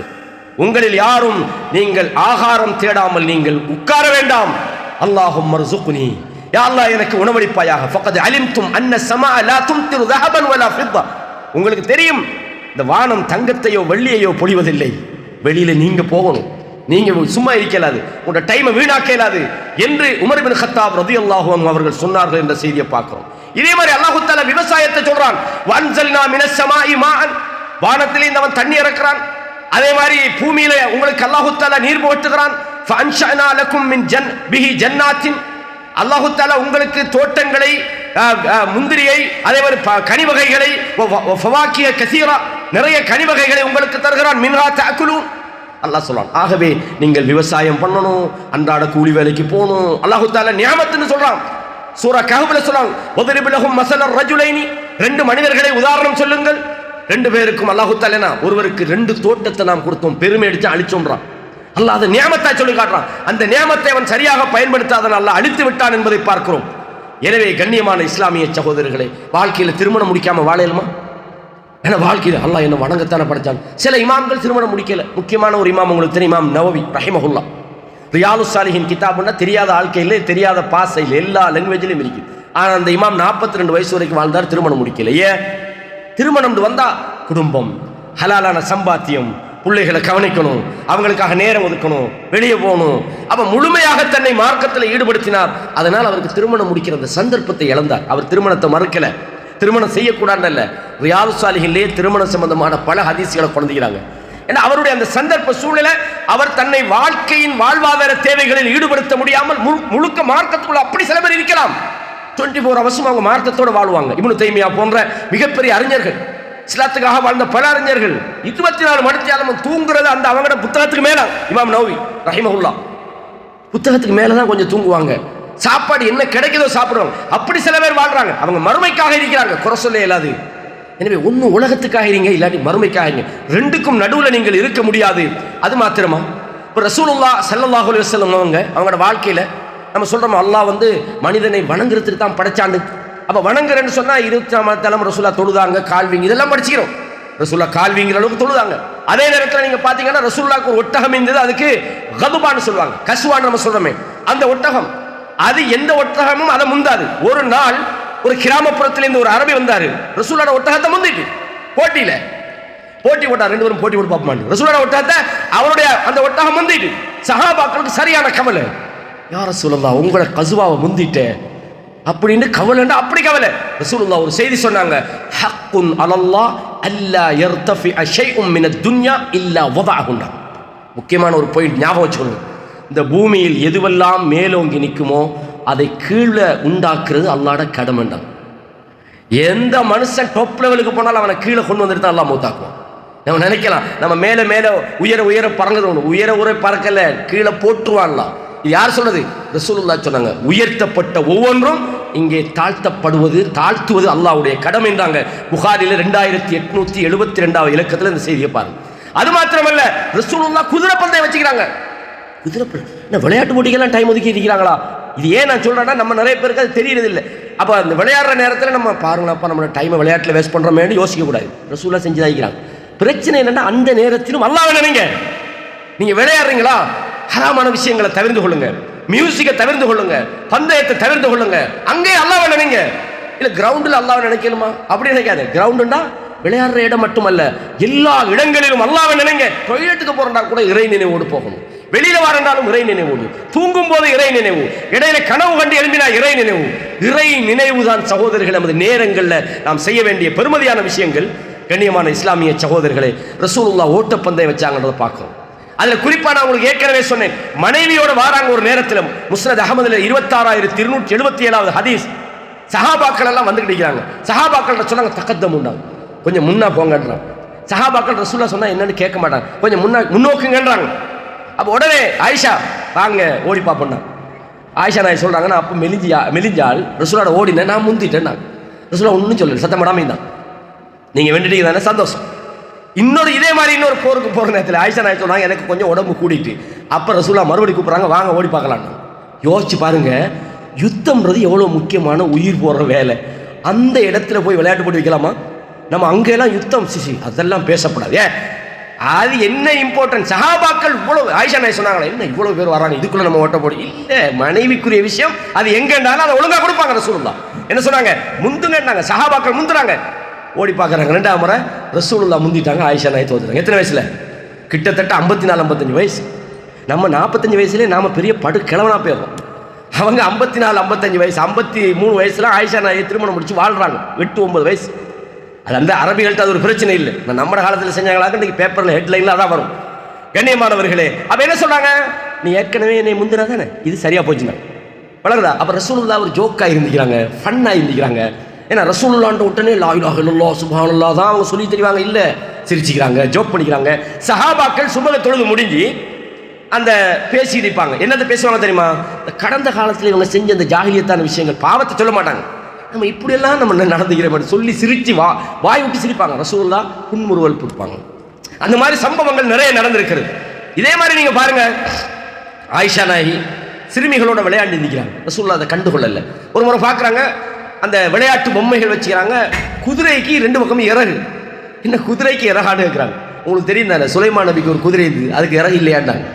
உங்களில் யாரும் நீங்கள் ஆகாரம் தேடாமல் நீங்கள் உட்கார வேண்டாம். அல்லாஹும்ம ர்ஸுக்னி, யா அல்லாஹ் எனக்கு உணவளிப்பாயாக. ஃபக்கத் அலிம்தும் அன்ன ஸமா லா தும்திரு ذهبا ولا ஃபித்தா, உங்களுக்கு தெரியும் இந்த வானம் தங்கத்தையோ வெள்ளியையோ பொழிவதில்லை. வெளியில நீங்க போகணும், நீங்க சும்மா இருக்கலாது, உங்களோட டைமை வீணாக்கலாது என்று உமர் இப்னு கத்தாப் ரலியல்லாஹு அன்ஹு அவர்கள் சொன்னார்கள் என்ற செய்தியை பார்க்கிறோம். இதே மாதிரி அல்லாஹ் தஆலா விவசாயத்தை சொல்றான், வன்ஸல்னா மினஸ் ஸமாஇ மாஅன், வானத்திலிருந்து அவன் தண்ணி இறக்குறான். அதே மாதிரி பூமியில உங்களுக்கு அல்லாஹ் தஆலா நீர் போட்டுகிறான். ஃபஅன்ஷஅனா லக்கும் மின் பிஹி ஜன்னாத்தின், அல்லாஹ் தஆலா உங்களுக்கு தோட்டங்களை, முந்திரியை, அதே மாதிரி கனி வகைகளை, ஃபவாக்கிய கஸீரா, நிறைய கனி வகைகளை உங்களுக்கு தருகிறான். மின்ஹா தஅகுலூன், அல்லாஹ் சொல்றான். ஆகவே நீங்கள் விவசாயம் பண்ணணும், அன்றாட கூலி வேலைக்கு போகணும். அல்லாஹ் தஆலா நியாமத்துன்னு சொல்றான். சூரா கஹ்ஃப்ல சொல்றான், வதரிப் லஹும் மஸலர் ரஜுலைனி, ரெண்டு மனிதர்களை உதாரணம் சொல்லுங்கள். ரெண்டு பேருக்கும் அல்லாஹ் தஆலா ஒருவருக்கு ரெண்டு தோட்டத்தை நாம் கொடுத்தோம், பெருமை அடிச்சு அழிச்சோன்றான். அல்லாஹ் அதை நியாமத்தை சொல்லி காட்டுறான். அந்த நியாமத்தை அவன் சரியாக பயன்படுத்தாதன் அல்லாஹ் அழித்து விட்டான் என்பதை பார்க்கிறோம். எனவே கண்ணியமான இஸ்லாமிய சகோதரர்களே, வாழ்க்கையில் திருமணம் முடிக்காம வாழலுமா? ஏன்னா வாழ்க்கையில் அல்லாஹ் என்ன வணங்கத்தானே படைச்சான். சில இமாம்கள் திருமணம் முடிக்கல. முக்கியமான ஒரு இமாம் உங்களுக்கு தெரியும், இமாம் நவவி ரஹிமஹுல்லாஹ். ரியாலுஸ் சாலிஹின் கிதாப்னா தெரியாத ஆட்கையில், தெரியாத பாசையில், எல்லா லாங்குவேஜிலும் இருக்குது. ஆனால் அந்த இமாம் 42 வயசு வரைக்கும் வாழ்ந்தார், திருமணம் முடிக்கல. ஏன்? திருமணம் வந்தா குடும்பம், ஹலாலான சம்பாத்தியம், பிள்ளைகளை கவனிக்கணும், அவங்களுக்காக நேரம் ஒதுக்கணும், வெளியே போகணும். அவ முழுமையாக தன்னை மார்க்கத்தில் ஈடுபடுத்தினார். அதனால் அவருக்கு திருமணம் முடிக்கிற அந்த சந்தர்ப்பத்தை இழந்தார். அவர் திருமணத்தை மறுக்கல, திருமணம் செய்யக்கூடாதுல்ல, ரியாது சாலிஹின்லேயே திருமணம் சம்பந்தமான பல ஹதீஸ்களை கொண்டிருக்கிறாங்க. ஏன்னா அவருடைய அந்த சந்தர்ப்ப சூழ்நிலை, அவர் தன்னை வாழ்க்கையின் வாழ்வாதார தேவைகளில் ஈடுபடுத்த முடியாமல் முழுக்க மார்க்கத்துக்குள்ள அப்படி சில பேர் இருக்கலாம். 24 hours அவங்க மார்க்கத்தோடு வாழ்வாங்க. இப்னு தைமியா போன்ற மிகப்பெரிய அறிஞர்கள், இஸ்லாத்துக்காக வாழ்ந்த பல அறிஞர்கள் 24 மணித்தியாலம் தூங்குறது அந்த அவங்களோட புத்தகத்துக்கு மேல. இமாம் நவவி ரஹிமஹுல்லா புத்தகத்துக்கு மேல தான் கொஞ்சம் தூங்குவாங்க. சாப்பாடு என்ன கிடைக்குதோ சாப்பிடுவாங்க. அப்படி சில பேர் வாழ்றாங்க. அவங்க மறுமைக்காக இருக்கிறாங்க, குறை சொல்ல இயலாது. எனவே ஒன்னும் உலகத்துக்காக இருங்க, இல்லாட்டி மறுமைக்காக இருங்க. ரெண்டுக்கும் நடுவில் நீங்கள் இருக்க முடியாது. அது மாத்திரமா, இப்போ ரசூலுல்லாஹ் ஸல்லல்லாஹு அலைஹி வஸல்லம் அவங்களோட வாழ்க்கையில நம்ம சொல்றோம், அல்லாஹ் மனிதனை வணங்குறதுக்கு தான் படைச்சாண்டு. அப்ப வணங்குறேன்னு சொன்னா 24 தலைமை ரசூலா தொழுதாங்க, கால்விங்க, இதெல்லாம் படிச்சுக்கிறோம். ரசூலா கால்விங்கிற அளவுக்கு தொழுதாங்க. அதே நேரத்தில் நீங்க பாத்தீங்கன்னா ரசூலுல்லாஹ்க்கு ஒரு ஒட்டகம் இருந்தது, அதுக்கு கதுபான்னு சொல்லுவாங்க, கசுவான்னு நம்ம சொல்றோமே அந்த ஒட்டகம். அது எந்த ஒட்டகமும் அதை முந்தாது. ஒரு நாள் ஒரு கிராமப்புறத்திலிருந்து ஒரு அரபி வந்தாரு, ரசூலோட ஒட்டகத்தை முந்திட்டு போட்டி போட்டார். 2 பேரும் போட்டி போட்டு பார்ப்போம். ரசூலோட ஒட்டகத்தை அவருடைய அந்த ஒட்டகம் முந்திட்டு, சஹாபாக்களுக்கு சரியான கவலை, யா ரசூலுல்லாஹ் உங்களோட கசுவாவை முந்திட்டே அப்படின்னு கவலைண்டா அப்படி கவலை. ரசூலுல்லாஹ் ஒரு செய்தி சொன்னாங்க, ஹக்குன் அலல்லாஹ் அல்லா யர்தஃபி ஷைஉம் மினத் துன்யா இல்லா வதஅஹுன்னா. முக்கியமான ஒரு பாயிண்ட் ஞாபகம் வச்சுக்கணும். இந்த பூமியில் எதுவெல்லாம் மேலோங்கி நிற்குமோ அதை கீழே உண்டாக்குறது அல்லாஹ்வோட கடமைண்டாங்க. எந்த மனுஷன் டாப் லெவலுக்கு போனாலும் அவனை கீழே கொண்டு வந்துட்டு தான் அல்லாஹ் மௌத்தாக்குவான். நம்ம நினைக்கலாம் நம்ம மேலே மேலே உயர பறங்குது, உயர பறக்கல, கீழே போட்டுருவான்லாம். இது யார் சொல்றது? ரசூலுல்லாஹ் சொன்னாங்க, உயர்த்தப்பட்ட ஒவ்வொன்றும் இங்கே தாழ்த்துவது அல்லாஹ்வுடைய கடமை என்றாங்க. புகாரில 2872 இலக்கத்தில் இந்த செய்தியை பாருங்க. அது மாத்திரமல்ல, ரசூலுல்லாஹ் குதிரை பந்தயம் வச்சுக்கிறாங்க. விளையாட்டு போட்டிக்கெல்லாம் டைம் ஒதுக்கி இருக்கிறாங்களா? இது ஏன் நான் சொல்றேன்னா, நம்ம நிறைய பேருக்கு அது தெரியறது இல்லை. அப்போ அந்த விளையாடுற நேரத்தில் நம்ம பாருங்கப்பா, நம்மளோட டைமை விளையாட்டில் வேஸ்ட் பண்றோமேன்னு யோசிக்க கூடாது. ரசூலுல்லாஹ் செஞ்சு தான் இருக்கிறாங்க. பிரச்சனை என்னன்னா, அந்த நேரத்திலும் அல்லாஹ்வை நினைங்க. நீங்க விளையாடுறீங்களா, ஹராமான விஷயங்களை தவிர்த்து கொள்ளுங்க, மியூசிக்கை தவிர்த்து கொள்ளுங்க, பந்தயத்தை தவிர்த்து கொள்ளுங்க. அங்கே அல்லாஹ்வை நினைங்க. இல்ல கிரவுண்டில் அல்லாஹ்வை நினைக்கணுமா? அப்படி நினைக்காது. கிரவுண்டுண்டா விளையாடுற இடம் மட்டுமல்ல, எல்லா இடங்களிலும் அல்லாஹ்வை நினைங்க. டொய்லெட்டுக்கு போறா கூட இறை நினைவோடு போகணும். வெளியில வரண்டாலும் இறை நினைவோடு, தூங்கும் போது இறை நினைவு, இடையில கனவு கண்டு எழுப்பினா இறை நினைவு. இறை நினைவு தான் சகோதரர்கள் நமது நேரங்களில் நாம் செய்ய வேண்டிய பெருமதியான விஷயங்கள். கண்ணியமான இஸ்லாமிய சகோதரர்களே, ரசூலுல்லாஹ் ஓட்டப்பந்தயம் வச்சாங்கன்றதை பார்க்கிறோம். அதுல குறிப்பா நான் உங்களுக்கு ஏற்கனவே சொன்னேன், மனைவியோட வாராங்க. ஒரு நேரத்தில் முஸ்னத் அஹமதுல 26277 ஹதீஸ். சஹாபாக்கள் எல்லாம் வந்துகிட்டு இருக்கிறாங்க. சஹாபாக்கள் சொன்னாங்க, தக்கத்தம் உண்டாங்க, கொஞ்சம் முன்னா போங்கன்றாங்க. சஹாபாக்கள் ரசூலுல்லாஹ் சொன்னா என்னன்னு கேட்க மாட்டாங்க, கொஞ்சம் முன்னோக்குங்கன்றாங்க. அப்போ உடனே ஆயிஷா வாங்க ஓடி பார்ப்போம்னா, ஆயிஷா நான் சொல்றாங்க, நான் அப்போ மெலிஞ்சால் ரசூலோட ஓடினேன், நான் முந்திட்டேன். ரசூலுல்லாஹ் ஒன்றும் சொல்லல, சத்தமிடாம தான். நீங்க வெண்டுட்டீங்க தானே, சந்தோஷம். இதே மாதிரி இன்னொரு போருக்கு போகிற நேரத்தில் ஆயிஷா நாய் சொன்னாங்க, எனக்கு கொஞ்சம் உடம்பு கூடிட்டு. அப்போ ரசூலுல்லாஹ் மறுபடி கூப்பிட்றாங்க, வாங்க ஓடி பார்க்கலாம். யோசிச்சு பாருங்க, யுத்தம்ன்றது எவ்வளோ முக்கியமான உயிர் போடுற வேலை. அந்த இடத்துல போய் விளையாட்டு போட்டு வைக்கலாமா? நம்ம அங்கெல்லாம் யுத்தம் அதெல்லாம் பேசப்படாது. அது என்ன இம்பார்ட்டன்ட்? சஹாபாக்கள் இவ்வளவு, ஆயிஷா நாய் சொன்னாங்களா, என்ன இவ்வளவு பேர் வராங்க, இதுக்குள்ள நம்ம ஓட்ட போடு இல்ல. மனைவிக்குரிய விஷயம் அது எங்கன்னாலும் அதை ஒழுங்கா கொடுப்பாங்க. ரசூலுல்லாஹ் என்ன சொன்னாங்க, முந்துங்கன்னாங்க. சஹாபாக்கள் முந்துறாங்க, ஓடி பார்க்குறாங்க. 2ஆம் முறை ரசூலுல்லாஹ் முந்திட்டாங்க, ஆயிஷா நாய் தோத்துறாங்க. எத்தனை வயசுல? கிட்டத்தட்ட 54-55 வயசு. நம்ம 45 வயசுலேயே நாம பெரிய படு கிழவனா போயிடுறோம். அவங்க 54-55 வயசு, 53 வயசுல ஆயிஷா நாயை திருமணம் முடிச்சு வாழ்றாங்க. 8-9 வயசு. அது அந்த அரபிகள்கிட்ட அது ஒரு பிரச்சனை இல்லை. நம்ம காலத்தில் செஞ்சாங்களாக்க இன்னைக்கு பேப்பர்ல ஹெட்லைன்ல அதான் வரும். கண்ணியமானவர்களே, அப்ப என்ன சொன்னாங்க, நீ ஏற்கனவே என்னை முந்தினா தானே, இது சரியா போச்சுன்னா வளருதா? அப்ப ரசூலுல்லாஹ் ஒரு ஜோக்கா இருந்துக்கிறாங்க, ஃபன்னா இருந்துக்கிறாங்க. ஏன்னா ரசூலுல்லாஹ்ன்ற உடனே லா இலாஹ இல்லல்லாஹ் சுப்ஹானல்லாஹ் தான் அவங்க சொல்லி தெரிவாங்க, இல்ல சிரிச்சுக்கிறாங்க, ஜோக் பண்ணிக்கிறாங்க. சஹாபாக்கள் சுபஹ தொழுது முடிஞ்சு அந்த பேசி இருப்பாங்க. என்னத்தை பேசுவாங்க தெரியுமா? கடந்த காலத்தில் இவங்க செஞ்ச அந்த ஜாகிலியத்தான விஷயங்கள், பாவத்தை சொல்ல மாட்டாங்க. நம்ம இப்படியெல்லாம் நம்ம நடந்துக்கிறோம் சொல்லி சிரிச்சு வாய் விட்டு சிரிப்பாங்க. ரசூலுல்லாஹ் புன்முறுவல் கொடுப்பாங்க. அந்த மாதிரி சம்பவங்கள் நிறைய நடந்திருக்கிறது. இதே மாதிரி நீங்க பாருங்க, ஆயிஷா நாயகி சிறுமிகளோட விளையாண்டு இருக்கிறாங்க. ரசூலுல்லாஹ் அதை கண்டுகொள்ளல. ஒரு முறை பார்க்குறாங்க, அந்த விளையாட்டு பொம்மைகள் வச்சுக்கிறாங்க. குதிரைக்கு 2 பக்கமும் இறகு. என்ன குதிரைக்கு இறகாடு இருக்கிறாங்க? உங்களுக்கு தெரியும் தானே, சுலைமான் நபிக்கு ஒரு குதிரை இருந்தது, அதுக்கு இறகு இல்லையாண்டாங்க.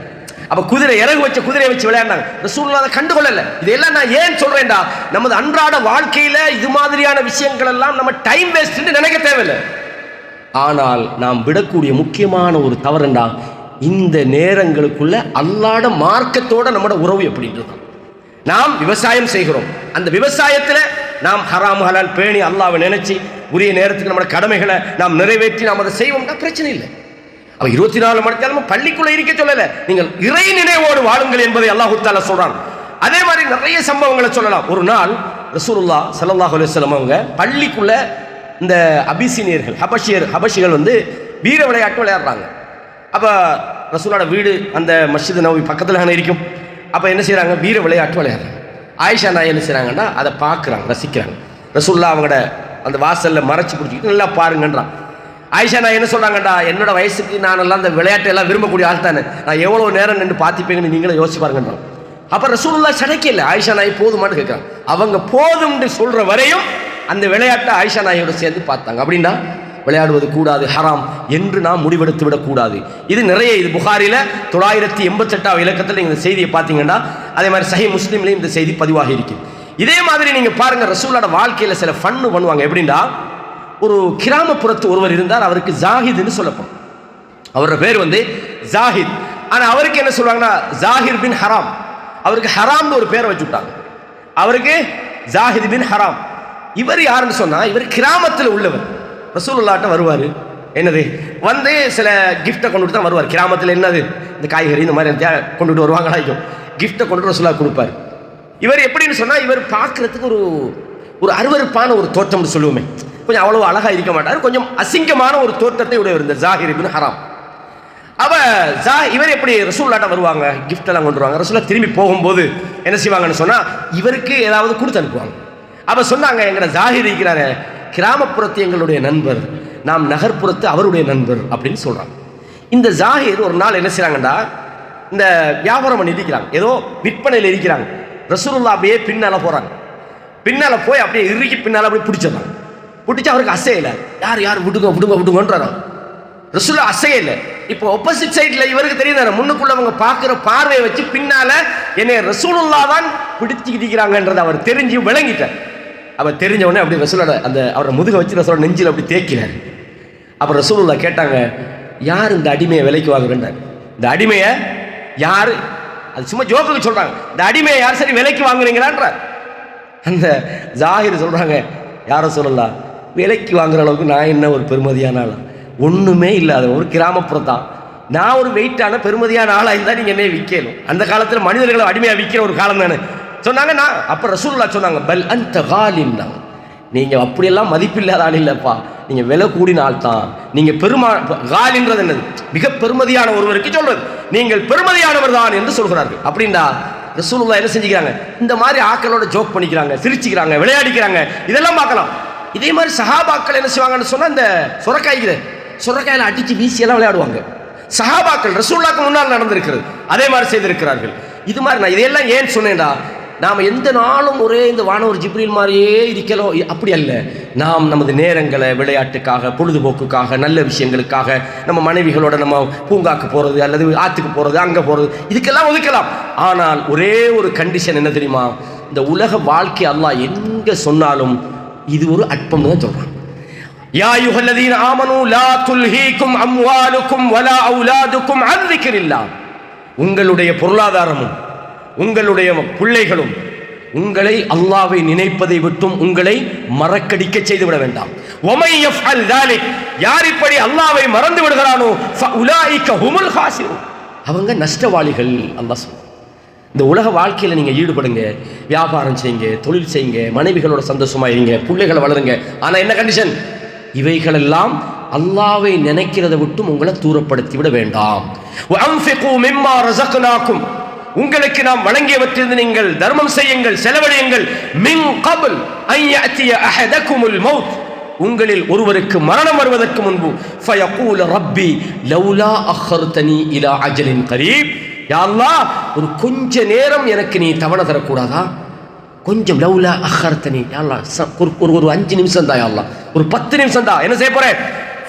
அப்ப குதிரை இறகு வச்ச குதிரையை வச்சு விளையாண்டாங்க. ரசூலுல்லாஹ் அதை கண்டுகொள்ளல. இதெல்லாம் நான் ஏன் சொல்றேன்டா, நமது அன்றாட வாழ்க்கையில இது மாதிரியான விஷயங்கள் எல்லாம் நம்ம டைம் வேஸ்ட் நினைக்க தேவையில்லை. ஆனால் நாம் விடக்கூடிய முக்கியமான ஒரு தவறுண்டா, இந்த நேரங்களுக்குள்ள அல்லாஹ்வுடைய மார்க்கத்தோட நம்மளோட உறவு எப்படின்றது. நாம் விவசாயம் செய்கிறோம், அந்த விவசாயத்தில் நாம் ஹராம் ஹலால் பேணி அல்லாஹ்வை நினைச்சு உரிய நேரத்துக்கு நம்மளோட கடமைகளை நாம் நிறைவேற்றி நாம் அதை செய்வோம்னா பிரச்சனை இல்லை. அப்ப 24 மணி நேரமும் பள்ளிக்குள்ள இருக்க சொல்லல, நீங்கள் இறை நினைவோடு வாழுங்கள் என்பதை அல்லாஹ் தஆலா சொல்றான். அதே மாதிரி நிறைய சம்பவங்களை சொல்லலாம். ஒரு நாள் ரசூலுல்லாஹ் ஸல்லல்லாஹு அலைஹி வஸல்லம் அவங்க பள்ளிக்குள்ள இந்த அபிசீனியர்கள் ஹபஷிகள் வந்து வீர விளையாட்டு விளையாடுறாங்க. அப்போ ரசூலோட வீடு அந்த மஸ்ஜித் நபவி பக்கத்தில் இருக்கும். அப்போ என்ன செய்கிறாங்க, வீர விளையாட்டு விளையாடுறாங்க. ஆயிஷா நாய் என்ன செய்கிறாங்கன்னா அதை பார்க்குறாங்க, ரசிக்கிறாங்க. ரசூல்லா அவங்களோட அந்த வாசலில் மறைச்சி பிடிச்சிக்கிட்டு நல்லா பாருங்கன்றான். ஆயிஷா நாய் என்ன சொல்கிறாங்கடா, என்னோட வயசுக்கு நானெல்லாம் அந்த விளையாட்டு எல்லாம் விரும்பக்கூடிய ஆள் தானே, நான் எவ்வளோ நேரம் நின்று பார்த்துப்பேங்கன்னு நீங்களே யோசிச்சு பாருங்கன்றான். அப்போ ரசூலுல்லா சடைக்கல, ஆயிஷா நாய் போதுமான்னு கேட்குறாங்க. அவங்க போதும்னு சொல்கிற வரையும் அந்த விளையாட்டை ஆயிஷா நாயோட சேர்ந்து பார்த்தாங்க. அப்படின்னா விளையாடுவது கூடாது, ஹராம் என்று நாம் முடிவெடுத்து விடக்கூடாது. இது நிறைய, இது புகாரில 988 இலக்கத்தில் நீங்கள் இந்த செய்தியை பார்த்தீங்கன்னா, அதே மாதிரி சஹீஹ் முஸ்லிம்லையும் இந்த செய்தி பதிவாகி இருக்கு. இதே மாதிரி நீங்கள் பாருங்க, ரசூலோட வாழ்க்கையில் சில ஃபன்னு பண்ணுவாங்க. எப்படின்னா, ஒரு கிராமப்புறத்து ஒருவர் இருந்தார், அவருக்கு ஜாஹித்னு சொல்லப்படும். அவரோட பேர் வந்து ஜாஹித். ஆனால் அவருக்கு என்ன சொல்லுவாங்கன்னா ஜாஹிர் பின் ஹராம். அவருக்கு ஹராம்னு ஒரு பேரை வச்சு விட்டாங்க. அவருக்கு ஜாஹித் பின் ஹராம். இவர் யாருன்னு சொன்னா, இவர் கிராமத்தில் உள்ளவர். ரசூலுல்லாஹ்ட்ட வருவார், என்னது வந்து சில கிஃப்டை கொண்டுட்டு தான் வருவார். கிராமத்தில் என்னது இந்த காய்கறி இந்த மாதிரி கொண்டுட்டு வருவாங்களா, கிஃப்டை கொண்டு ரசூலுல்லாஹ் கொடுப்பார். இவர் எப்படின்னு சொன்னால், இவர் பார்க்குறதுக்கு ஒரு அருவருப்பான ஒரு தோற்றம்னு சொல்லுவோமே, கொஞ்சம் அவ்வளோ அழகாக இருக்க மாட்டார், கொஞ்சம் அசிங்கமான ஒரு தோற்றத்தை உடையவர் இந்த ஜாஹிர் இப்னு ஹராம். இவர் எப்படி ரசூலுல்லாஹ்ட்ட வருவாங்க, கிஃப்ட் எல்லாம் கொண்டு வருவாங்க. ரசூலுல்லாஹ் திரும்பி போகும்போது என்ன செய்வாங்கன்னு சொன்னால், இவருக்கு ஏதாவது கொடுத்து அனுப்புவாங்க. அப்போ சொன்னாங்க, எங்களை ஜாஹிர் இருக்கிறாரு கிராமப்புறத்து எங்களுடைய நண்பர், நாம் நகர்ப்புறத்து அவருடைய நண்பர் அப்படின்னு சொல்கிறாங்க. இந்த ஜாஹிர் ஒரு நாள் என்ன செய்கிறாங்கடா, இந்த வியாபாரம் பண்ணி இருக்கிறாங்க, ஏதோ விற்பனையில் இருக்கிறாங்க. ரசூலுல்லாஹ் அப்படியே பின்னால் போகிறாங்க. பின்னால் போய் அப்படியே இறுக்கி பின்னால் அப்படியே பிடிச்சிடறாங்க. பிடிச்சி அவருக்கு அசையலை. யார் விடுங்க விடுங்க விடுங்கன்றாங்க. ரசூலுல்லாஹ் அசையலை. இப்போ ஆப்போசிட் சைடில் இவருக்கு தெரியுது, முன்னுக்குள்ளவங்க பார்க்குற பார்வையை வச்சு பின்னால் என்னை ரசூலுல்லாஹ் தான் பிடிச்சிக்கிட்டு இருக்கிறாங்கன்றதை அவர் தெரிஞ்சு விளங்கிட்டார். அவர் தெரிஞ்ச உடனே அப்படி ரசூலோட அந்த அவரை முதுக வச்சு ரசூலோட நெஞ்சில் அப்படி தேக்கினார். அப்புறம் ரசூலுல்லாஹ் கேட்டாங்க, யார் இந்த அடிமையை விலைக்கு வாங்குறேன்றார். இந்த அடிமையை யார், அது சும்மா ஜோக்குக்கு சொல்கிறாங்க, இந்த அடிமையை யார் சரி விலைக்கு வாங்குறீங்களான்றார். அந்த ஜாஹிர் சொல்கிறாங்க, யாரை சொல்லலாம், விலைக்கு வாங்குற அளவுக்கு நான் என்ன ஒரு பெருமதியான ஆள், ஒன்றுமே இல்லாத ஒரு கிராமப்புறத்தான், நான் ஒரு வெயிட்டான பெருமதியான ஆளாக இருந்தால் நீங்கள் என்ன விற்கணும். அந்த காலத்தில் மனிதர்களை அடிமையாக விற்கிற ஒரு காலம் தானே சொன்னாங்க. நான் அப்போ ரசூலுல்லாஹ் சொன்னாங்க, பல் அந்த காலின்னா, நீங்கள் அப்படியெல்லாம் மதிப்பில்லாத ஆள் இல்லைப்பா, நீங்கள் விலை கூடின ஆள் தான், நீங்கள் காலின்றது என்னது, மிக பெருமதியான ஒருவருக்கு சொல்றது, நீங்கள் பெருமதியானவர் தான் என்று சொல்கிறார்கள். அப்படின்னா ரசூலுல்லாஹ் என்ன செஞ்சுக்கிறாங்க, இந்த மாதிரி ஆக்களோட ஜோக் பண்ணிக்கிறாங்க, சிரிச்சுக்கிறாங்க, விளையாடிக்கிறாங்க, இதெல்லாம் பார்க்கலாம். இதே மாதிரி சஹாபாக்கள் என்ன செய்வாங்கன்னு சொன்னால், இந்த சுரக்காயில் அடித்து வீசியெல்லாம் விளையாடுவாங்க. சஹாபாக்கள் ரசூலுல்லாஹ்க்கு முன்னால் நடந்திருக்கிறது, அதே மாதிரி செய்திருக்கிறார்கள். இது மாதிரி நான் இதையெல்லாம் ஏன் சொன்னேன்டா, நாம் எந்த நாளும் ஒரே இந்த வானவர் ஜிப்ரீல் மாதிரியே இருக்கலோ, அப்படி அல்ல. நாம் நமது நேரங்களை விளையாட்டுக்காக, பொழுதுபோக்குக்காக, நல்ல விஷயங்களுக்காக, நம்ம மனைவிகளோட நம்ம பூங்காக்கு போகிறது அல்லது ஆற்றுக்கு போகிறது, அங்கே போகிறது, இதுக்கெல்லாம் ஒதுக்கலாம். ஆனால் ஒரே ஒரு கண்டிஷன் என்ன தெரியுமா, இந்த உலக வாழ்க்கை அல்லாஹ் எங்கே சொன்னாலும் இது ஒரு அற்பம்னு தான் சொல்கிறான். யா அய்யுஹல்லதீன ஆமனூ லா துல்ஹீக்கும் அம்வாலுக்கும் வலா அவுலாதுக்கும் அன் ஸிக்ரில்லாஹ். உங்களுடைய பொருளாதாரமும் உங்களுடைய பிள்ளைகளும் உங்களை அல்லாஹ்வை நினைப்பதை விட்டும் உங்களை மறக்கடிக்க செய்து விட வேண்டாம். வமை யஃஅல் ذلك, யார் இப்படி அல்லாஹ்வை மறந்து விடுகிறானோ ஃபஉலாயிக ஹுமுல் ஹாசிரூன், அவங்க நஷ்டவாளிகள். அல்லாஹ் சொல்றான். இந்த உலக வாழ்க்கையில் நீங்கள் ஈடுபடுங்க, வியாபாரம் செய்யுங்க, தொழில் செய்யுங்க, மனைவிகளோட சந்தோஷமா இருங்க, பிள்ளைகளை வளருங்க. ஆனால் என்ன கண்டிஷன், இவைகளெல்லாம் அல்லாஹ்வை நினைக்கிறதை விட்டும் உங்களை தூரப்படுத்தி விட வேண்டாம். வஅன்ஃபிகு மிம்மா ரஸக்னாக்கும், உங்களுக்கு நாம் வழங்கியவற்றிலிருந்து நீங்கள் தர்மம் செய்யுங்கள், செலவழியுங்கள். மின் கப்ல் அன் யஅதிய அஹதகுமுல் மௌத், உங்களில் ஒருவருக்கு மரணம் வருவதற்கு முன்பு ஃபயகூல ரப்பி லௌலா அஹர்தனி இலா அஜலின் கரீப், யா அல்லாஹ் ஒரு கொஞ்ச நேரம் எனக்கு நீ தவணை தரக்கூடாதா, கொஞ்சம் லௌலா அஹர்தனி, யா அல்லாஹ் ஒரு 5 நிமிஷம் தான், யா அல்லாஹ் ஒரு 10 நிமிஷம் தான், என்ன செய்ய போறேன்,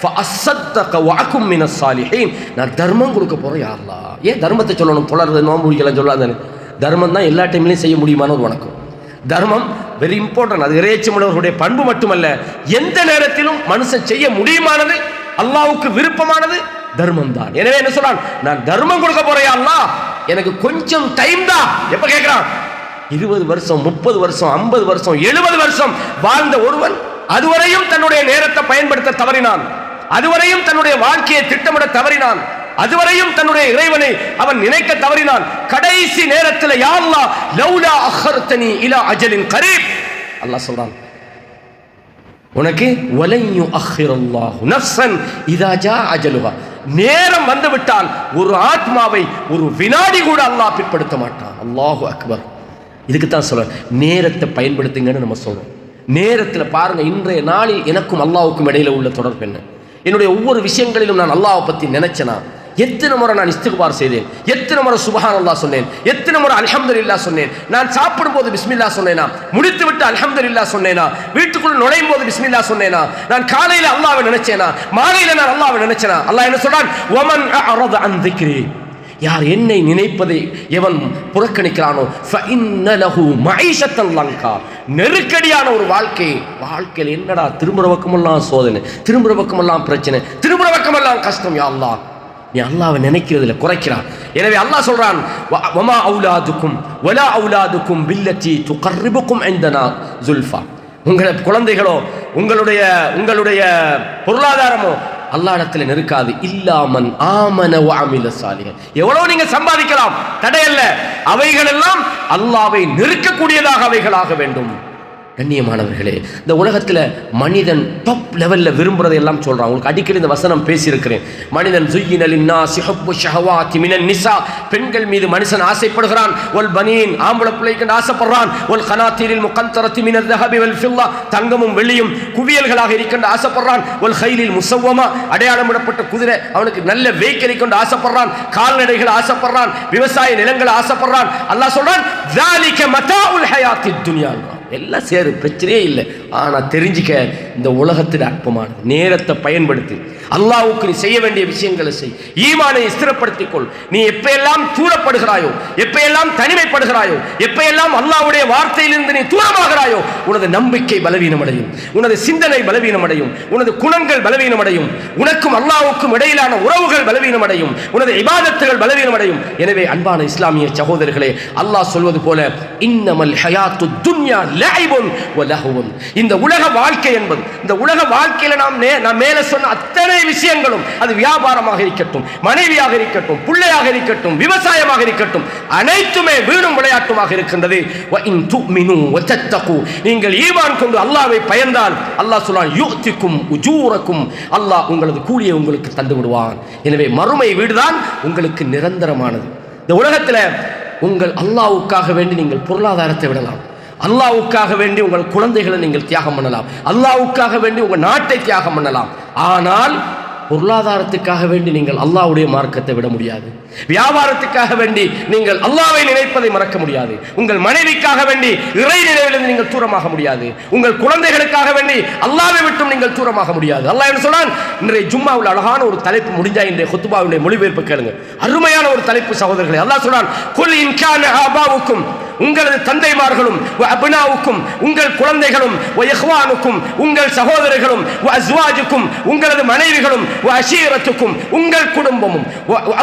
ஃபஅஸ்ஸதக வஅகும் மினஸ் சாலிஹீன், நான் தர்மம் கொடுக்க போறேன் யா அல்லாஹ். ஏன் தர்மத்தை சொல்லணும், தொழறது நோன்பு முடிக்கலாம் சொல்லாதானே, தர்மம் தான் எல்லா டைம்லையும் செய்ய முடியுமான ஒரு வணக்கம். தர்மம் வெரி இம்பார்ட்டன்ட், அது இறையச்சமுள்ளவர்களுடைய பண்பு மட்டுமல்ல, எந்த நேரத்திலும் மனுஷன் செய்ய முடியுமானது, அல்லாஹ்வுக்கு விருப்பமானது தர்மம் தான். எனவே என்ன சொல்றான், நான் தர்மம் கொடுக்க போறேன் யா அல்லாஹ், எனக்கு கொஞ்சம் டைம் தான். எப்ப கேட்கிறான், 20 வருஷம் 30 வருஷம் 50 வருஷம் 70 வருஷம் வாழ்ந்த ஒருவன் அதுவரையும் தன்னுடைய நேரத்தை பயன்படுத்த தவறினான், அதுவரையும் தன்னுடைய வாழ்க்கையை திட்டமிட தவறினான், அதுவரையும் தன்னுடைய இறைவனை அவன் நினைக்க தவறினான். கடைசி நேரத்தில் யா அல்லாஹ் லௌலா அஹர்தனி இலா அஜலின் கரீப், அல்லாஹ் சொல்றான் உனக்கு வலன் யுஅஹிரல்லாஹு நஃப்ஸன் இதா ஜா அஜலுஹா, நேரம் வந்துவிட்டால் ஒரு ஆத்மாவை ஒரு வினாடி கூட அல்லாஹ் பிற்படுத்த மாட்டான். அல்லாஹு அக்பர். இதுக்கு தான் சொல்றேன் நேரத்தை பயன்படுத்துங்கன்னு நம்ம சொல்றோம். நேரத்தில் பாருங்க, இன்றைய நாளில் எனக்கும் அல்லாஹ்வுக்கும் இடையில உள்ள தொடர்பு என்ன? என்னுடைய ஒவ்வொரு விஷயங்களிலும் நான் அல்லாஹ்வை பற்றி நினைச்சேனா? எத்தனை முறை நான் இஸ்திக்பார் செய்தேன், எத்தனை முறை சுப்ஹானல்லாஹ் சொன்னேன், எத்தனை முறை அல்ஹம்துலில்லாஹ் சொன்னேன், நான் சாப்பிடும் போது பிஸ்மில்லாஹ் சொன்னேனா, முடித்து விட்டு அல்ஹம்துலில்லாஹ் சொன்னேனா, வீட்டுக்குள்ள நுழையும் போது பிஸ்மில்லாஹ் சொன்னேனா, நான் காலையில அல்லாஹ்வை நினைச்சேனா, மாலையில நான் அல்லாஹ்வை நினைச்சேனா? அல்லாஹ் என்ன சொல்றான்? வமன் அஅரத அன் திக்ரி, யார் என்னை நினைப்பதை எவன் புறக்கணிக்கிறானோ ஃபஇன்ன லஹு மஈஷத்தன் லங்கா, நெருக்கடியான ஒரு வாழ்க்கையில் என்னடா திரும்புற பக்கமெல்லாம் சோதனை, திரும்புற பக்கமெல்லாம் பிரச்சனை, திரும்புற பக்கமெல்லாம் கஷ்டம். யா அல்லாஹ், நீ அல்லாஹ்வை நினைக்கிறதுல குறைக்கிறான். எனவே அல்லாஹ் சொல்றான் வமா அவுலாதுக்கும் வலா அவுலாதுக்கும் பில்லதி துகர்ரிபுக்கும் இந்தனா ஸுல்ஃபா, உங்கள் குழந்தைகளோ உங்களுடைய பொருளாதாரமோ அல்லாஹ்விடத்தில் நெருக்காது. இல்லாமன் ஆமன வ அமில சாலிஹன், எவ்வளவு நீங்க சம்பாதிக்கலாம் தடையல்ல, அவைகள் எல்லாம் அல்லாஹ்வை நெருக்கக்கூடியதாக அவைகளாக வேண்டும். கண்ணியமானவர்களே, இந்த உலகத்தில் மனிதன் டாப் லெவலில் விரும்புறதை எல்லாம் சொல்கிறான். உங்களுக்கு அடிக்கடி இந்த வசனம் பேசியிருக்கிறேன். மனிதன் ஜுய்யின லின்னாஸி ஹுப்பு ஷஹவாத்தி மினன் நிஸா, பெண்கள் மீது மனுஷன் ஆசைப்படுகிறான். ஒல் பனீன், ஆம்பளை பிள்ளைக்கு ஆசைப்படுறான். ஒல் கனாத்தீரில் முகந்தரத்தி மினல் தஹபி வல் ஃபில்லா, தங்கமும் வெள்ளியும் குவியல்களாக இருக்கின்ற ஆசைப்படுறான். ஒல் ஹைலில் முஸவ்வமா, அடையாளமிடப்பட்ட குதிரை அவனுக்கு நல்ல வெஹிக்கிளை கொண்டு ஆசைப்படுறான். கால்நடைகள் ஆசைப்படுறான். விவசாய நிலங்களை ஆசைப்படுறான். அல்லாஹ் சொல்றான் ஸாலிக மதாஉல் ஹயாத்தித் துன்யா, எல்லாம் சேரு, பிரச்சனையே இல்லை. ஆனால் தெரிஞ்சிக்க, இந்த உலகத்தில் அற்பமானது. நேரத்தை பயன்படுத்தி அல்லாஹ்வுக்கு நீ செய்ய வேண்டிய விஷயங்களை செய். ஈமானை ஸ்திரப்படுத்திக் கொள். நீ எப்பெல்லாம் தூரப்படுகிறாயோ, எப்பெல்லாம் தனிமைப்படுகிறாயோ, எப்பெல்லாம் அல்லாஹ்வுடைய வார்த்தையிலிருந்து நீ தூரமாகிறாயோ, உனது நம்பிக்கை பலவீனமடையும், உனது சிந்தனை பலவீனமடையும், உனது குணங்கள் பலவீனமடையும், உனக்கும் அல்லாஹ்வுக்கும் இடையிலான உறவுகள் பலவீனமடையும், உனது இபாதத்துகள் பலவீனமடையும். எனவே அன்பான இஸ்லாமிய சகோதரர்களே, அல்லாஹ் சொல்வது போல இன்னமல் ஹயாத்து துன்யா லஐபுன் வ லஹ்வுன், இந்த உலக வாழ்க்கை என்பது, இந்த உலக வாழ்க்கையில நாம் மேலே சொன்ன அத்தனை விஷயங்களும், அது வியாபாரமாக இருக்கட்டும், மனைவியாக இருக்கட்டும், பிள்ளையாக இருக்கட்டும், விவசாயமாக இருக்கட்டும், அனைத்துமே வீணும் விளையாட்டுமாக இருக்கின்றது. வ இன் துமினு வ தத்தகு, நீங்கள் ஈமான் கொண்டு அல்லாஹ்வை பயந்தால் அல்லாஹ் சொல்றான் யுத்திக்கும் உஜூரக்கும், அல்லாஹ் உங்களது கூலியை உங்களுக்கு தந்து விடுவான். எனவே மறுமை வீடுதான் உங்களுக்கு நிரந்தரமானது. இந்த உலகத்தில் உங்கள் அல்லாஹ்வுக்காக வேண்டி நீங்கள் பொருளாதாரத்தை விடலாம், அல்லாஹ்வுக்காக வேண்டி உங்கள் குழந்தைகளை நீங்கள் தியாகம் பண்ணலாம், அல்லாஹ்வுக்காக வேண்டி உங்கள் நாட்டை தியாகம் பண்ணலாம். ஆனால் பொருளாதாரத்துக்காக வேண்டி நீங்கள் அல்லாஹ்வுடைய மார்க்கத்தை விட முடியாது. வியாபாரத்துக்காக வேண்டி நீங்கள் அல்லாஹ்வை நினைப்பதை மறக்க முடியாது. உங்கள் மனைவிக்காக வேண்டி இறை நினைவிலிருந்து நீங்கள் தூரமாக முடியாது. உங்கள் குழந்தைகளுக்காக வேண்டி அல்லாஹ்வை விட்டும் நீங்கள் தூரமாக முடியாது. அல்லாஹ் என்ன சொல்றான்? இன்றைய ஜும்மாவில் அழகான ஒரு தலைப்பு முடிஞ்சா இன்றைய குத்பாவுடைய மொழிபெயர்ப்பு கேளுங்க. அருமையான ஒரு தலைப்பு சகோதரர்களே. அல்லாஹ் சொல்றான் குல் இன் கான ஆபாவுக்கும், உங்களது தந்தைமார்களும், அப்னாவுக்கும் உங்கள் குழந்தைகளும், இஹ்வானுக்கும் உங்கள் சகோதரர்களும், அஸ்வாஜுக்கும் உங்களது மனைவிகளும், அஷீரத்துக்கும் உங்கள் குடும்பமும்,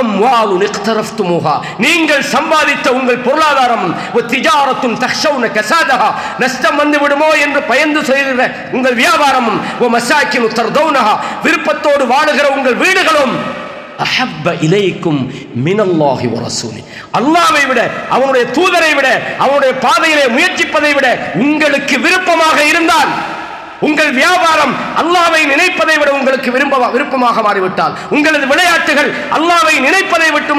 அம்வாலுன் இக்தரஃப்துமுஹா நீங்கள் சம்பாதித்த உங்கள் பொருளாதாரமும், திஜாரத்துன் தக்ஷௌன கஸாதஹா நஷ்டம் வந்து விடுமோ என்று பயந்து செய்கிற உங்கள் வியாபாரமும், மசாக்கினு தர்தௌனஹா விருப்பத்தோடு வாழுகிற உங்கள் வீடுகளும், அஹப்ப இலைக்கும் மினல்லாஹி வ ரசூலி அல்லாஹ்வை விட, அவனுடைய தூதரை விட, அவனுடைய பாதையிலே முயற்சிப்பதை விட உங்களுக்கு விருப்பமாக இருந்தால், உங்கள் வியாபாரம் அல்லாஹ்வை நினைப்பதை விட உங்களுக்கு விருப்பமாக மாறிவிட்டால், உங்களது விளையாட்டுகள் அல்லாஹ்வை நினைப்பதை விட்டு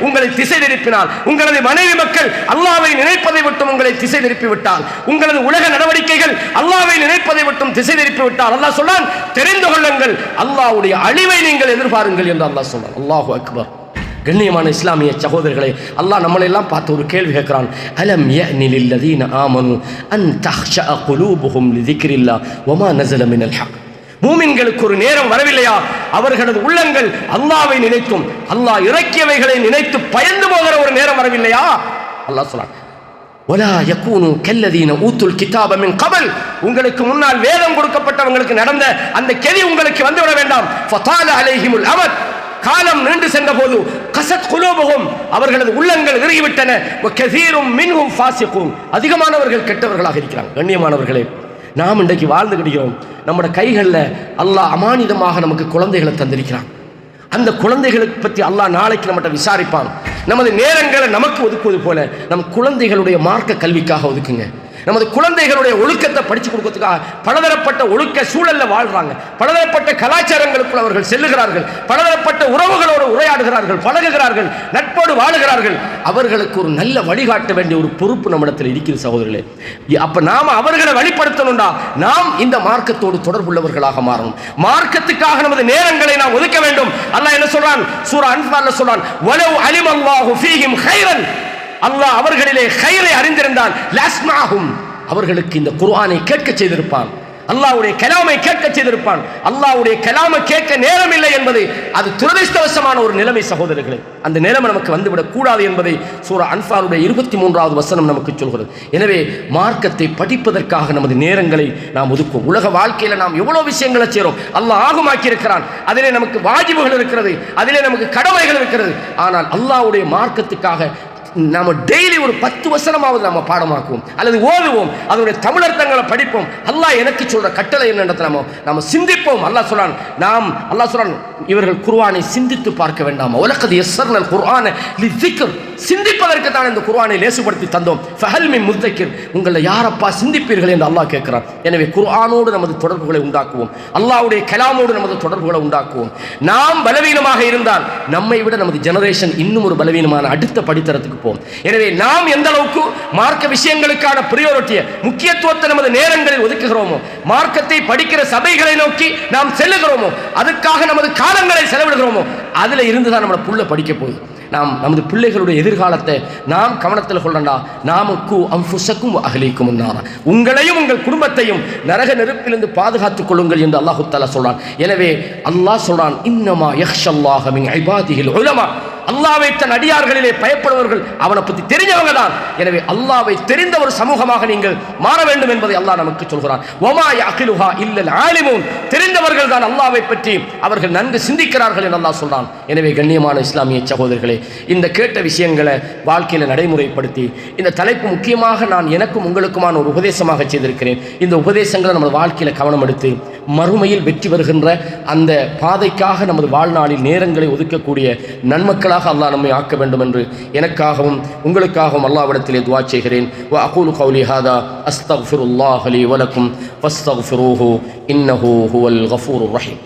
உங்களை திசை திருப்பினால், உங்களது மனைவி மக்கள் அல்லாஹ்வை நினைப்பதை விட்டும் உங்களை திசை திருப்பி விட்டால், உங்களது உலக நடவடிக்கைகள் அல்லாஹ்வை நினைப்பதை விட்டும் திசை திருப்பி விட்டால், அல்லாஹ் சொல்றான் தெரிந்து கொள்ளுங்கள், அல்லாஹ்வுடைய அழிவை நீங்கள் எதிர்பாருங்கள் என்று அல்லாஹ் சொல்றான். அல்லாஹு அக்பர். கண்ணியமான இஸ்லாமிய சகோதரர்களே, அல்லாஹ் நம்மளை எல்லாம் பார்த்து ஒரு கேள்வி கேட்கிறான். அலம் யஅனி லில்லதீன ஆமனு அன் தக்ஷஅ குலூபுஹும் லிذிக்ரில்லாஹ் வமா நஸல மினல் ஹக், மூமின்களுக்கு ஒரு நேரம் வரவில்லையா, அவர்களது உள்ளங்கள் அல்லாஹ்வை நினைத்தும் அல்லாஹ் இறக்கியவைகளை நினைத்து பயந்து போகிற ஒரு நேரம் வரவில்லையா? அல்லாஹ் சொல்றான் வலா யகூனு கல்லதீன ஊத்துல் கிதாப மின் கபல், உங்களுக்கு முன்னால் வேதம் கொடுக்கப்பட்டவங்களுக்கு நடந்த அந்த கெதி உங்களுக்கு வந்துவிட வேண்டாம். ஃபதால அலைஹிமுல் அமத், காலம் நீண்டு சென்ற போது கஸத் குலூபுஹும் அவர்களது உள்ளங்கள் இறுகிவிட்டன, வகஸீரும் மின்ஹும் ஃபாஸிகூன் அதிகமானவர்கள் கெட்டவர்களாக இருக்கிறாங்க. கண்ணியமானவர்களே, நாம் இன்றைக்கு வாழ்ந்து கிடைக்கிறோம். நம்முடைய கைகளில் அல்லாஹ் அமானிதமாக நமக்கு குழந்தைகளை தந்திருக்கிறான். அந்த குழந்தைகளுக்கு பற்றி அல்லாஹ் நாளைக்கு நம்மகிட்ட விசாரிப்பான். நமது நேரங்களை நமக்கு ஒதுக்குவது போல நம் குழந்தைகளுடைய மார்க்க கல்விக்காக ஒதுக்குங்க. நமது குழந்தைகளுடைய ஒழுக்கத்தை படிச்சு கொடுக்கறதுக்காக பலதரப்பட்ட ஒழுக்க சூழல்ல வாழ்றாங்க. பலதரப்பட்ட கலாச்சாரங்களுக்குள் அவர்கள் செல்லுகிறார்கள். பலதரப்பட்ட உறவுகளோடு உரையாடுகிறார்கள், பழகுகிறார்கள், நட்போடு வாழுகிறார்கள். அவர்களுக்கு ஒரு நல்ல வழிகாட்ட வேண்டிய ஒரு பொறுப்பு நம்மிடத்தில் இருக்கிறது சகோதரர்களே. அப்ப நாம அவர்களை வழிபடுத்தணும்டா நாம் இந்த மார்க்கத்தோடு தொடர்புள்ளவர்களாக மாறணும். மார்க்கத்துக்காக நமது நேரங்களை நாம் ஒதுக்க வேண்டும். அல்லாஹ் என்ன சொல்றான்? சூரா அன்ஃபால்ல சொல்றான், வலவ் அலிமல்லாஹு ஃபீஹிம் கைரன், அல்லாஹ் அவர்களிலே கைரை அறிந்திருந்தால் லஸ்மாஹும் அவர்களுக்கு இந்த குர்ஆனை கேட்க செய்திருப்பான். அல்லாஹ்வுடைய கலாமை கேட்க செய்திருப்பான். அல்லாஹ்வுடைய கலாமை கேட்க நேரம் இல்லை என்பது அது துரதிர்ஷ்டவசமான ஒரு நிலைமை சகோதரர்களே. அந்த நிலைமை நமக்கு வந்துவிடக் கூடாது என்பதை சூரா அன்ஃபாலுடைய 23வது வசனம் நமக்கு சொல்கிறது. எனவே மார்க்கத்தை படிப்பதற்காக நமது நேரங்களை நாம் ஒதுக்குவோம். உலக வாழ்க்கையில் நாம் எவ்வளவு விஷயங்களை செய்கிறோம். அல்லாஹ் ஆகுமாக்கி இருக்கிறான். அதிலே நமக்கு வாஜிபுகள் இருக்கிறது, அதிலே நமக்கு கடமைகள் இருக்கிறது. ஆனால் அல்லாஹ்வுடைய மார்க்கத்துக்காக நாம டெய்லி ஒரு 10 வசனமாவது நம்ம பாடமாக்குவோம் அல்லது ஓதுவோம். அதனுடைய தமிழர்த்தங்களை படிப்போம். அல்லாஹ் எனக்கு சொல்ற கட்டளை என்னன்றதை நம்ம சிந்திப்போம். அல்லாஹ் சொல்றான் இவர்கள் குர்ஆனை சிந்தித்து பார்க்க வேண்டாமா? வலகத் யஸ்ஸர்னல் குர்ஆன லிஸ்ஸிக்ர், சிந்திப்பதற்கு தான் இந்த குர்ஆனை லேசுபடுத்தி தந்தோம். ஃபஹல் மின் முத்தக்கிர், உங்களை யாரப்பா சிந்திப்பீர்கள் என்று அல்லாஹ் கேட்கிறான். எனவே குர்ஆனோடு நமது தொடர்புகளை உண்டாக்குவோம். அல்லாஹ்வுடைய கலாமோடு நமது தொடர்புகளை உண்டாக்குவோம். நாம் பலவீனமாக இருந்தால் நம்மை விட நமது ஜெனரேஷன் இன்னும் ஒரு பலவீனமான அடுத்த படித்தரத்துக்கு போகும். எனவே நாம் எந்த அளவுக்கு மார்க்க விஷயங்களுக்கான பிரியோரிட்டியை முக்கியத்துவத்தை நமது நேரங்களில் ஒதுக்குகிறோமோ, மார்க்கத்தை படிக்கிற சபைகளை நோக்கி நாம் செல்லுகிறோமோ, அதுக்காக நமது காலங்களை செலவிடுகிறோமோ, அதில் இருந்துதான் நம்மளை புள்ள படிக்க போகுது. நாம் நமது பிள்ளைகளுடைய எதிர்காலத்தை நாம் கவனத்தில் கொள்ளண்டா. நாமுக்கு அன்ஃபுஸக்கும் அஹ்லீக்கும் நாரா, உங்களையும் உங்கள் குடும்பத்தையும் நரக நெருப்பிலிருந்து பாதுகாத்துக் கொள்ளுங்கள் என்று அல்லாஹ் தஆலா சொல்றான். எனவே அல்லாஹ் சொல்றான், இன்னமா யக்ஷல்லாஹ மின் இபாதிஹில் உலமா, அல்லாஹ்வை தன் அடியார்களிலே பயப்படுவர்கள் அவனை பற்றி தெரிஞ்சவங்க தான். எனவே அல்லாஹ்வை தெரிந்த ஒரு சமூகமாக நீங்கள் மாற வேண்டும் என்பதை அல்லாஹ் நமக்கு சொல்கிறான். வமா யஅகிலுஹா இல்லல் ஆலிமூன், தெரிந்தவர்கள் தான் அல்லாஹ்வை பற்றி அவர்கள் நன்கு சிந்திக்கிறார்கள் என்று அல்லாஹ் சொல்றான். எனவே கண்ணியமான இஸ்லாமிய சகோதரர்களே, இந்த கேட்ட விஷயங்களை வாழ்க்கையில் நடைமுறைப்படுத்தி, இந்த தலைப்பு முக்கியமாக நான் எனக்கும் உங்களுக்குமான ஒரு உபதேசமாக செய்திருக்கிறேன். இந்த உபதேசங்களை நமது வாழ்க்கையில் கவனம் எடுத்து மறுமையில் வெற்றி வருகின்ற அந்த பாதைக்காக நமது வாழ்நாளில் நேரங்களை ஒதுக்கக்கூடிய நன்மக்களாக அல்லாஹ் நம்மை ஆக்க வேண்டும் என்று எனக்காகவும் உங்களுக்காகவும் அல்லாஹ்விடத்திலே துஆ செய்கிறேன். வ அகூலு கௌலி ஹாதா அஸ்தக்ஃபிருல்லாஹ லி வ லக்கும் ஃபஸ்தக்ஃபிரூஹு இன்னஹு ஹுவல் கஃபூருர் ரஹீம்.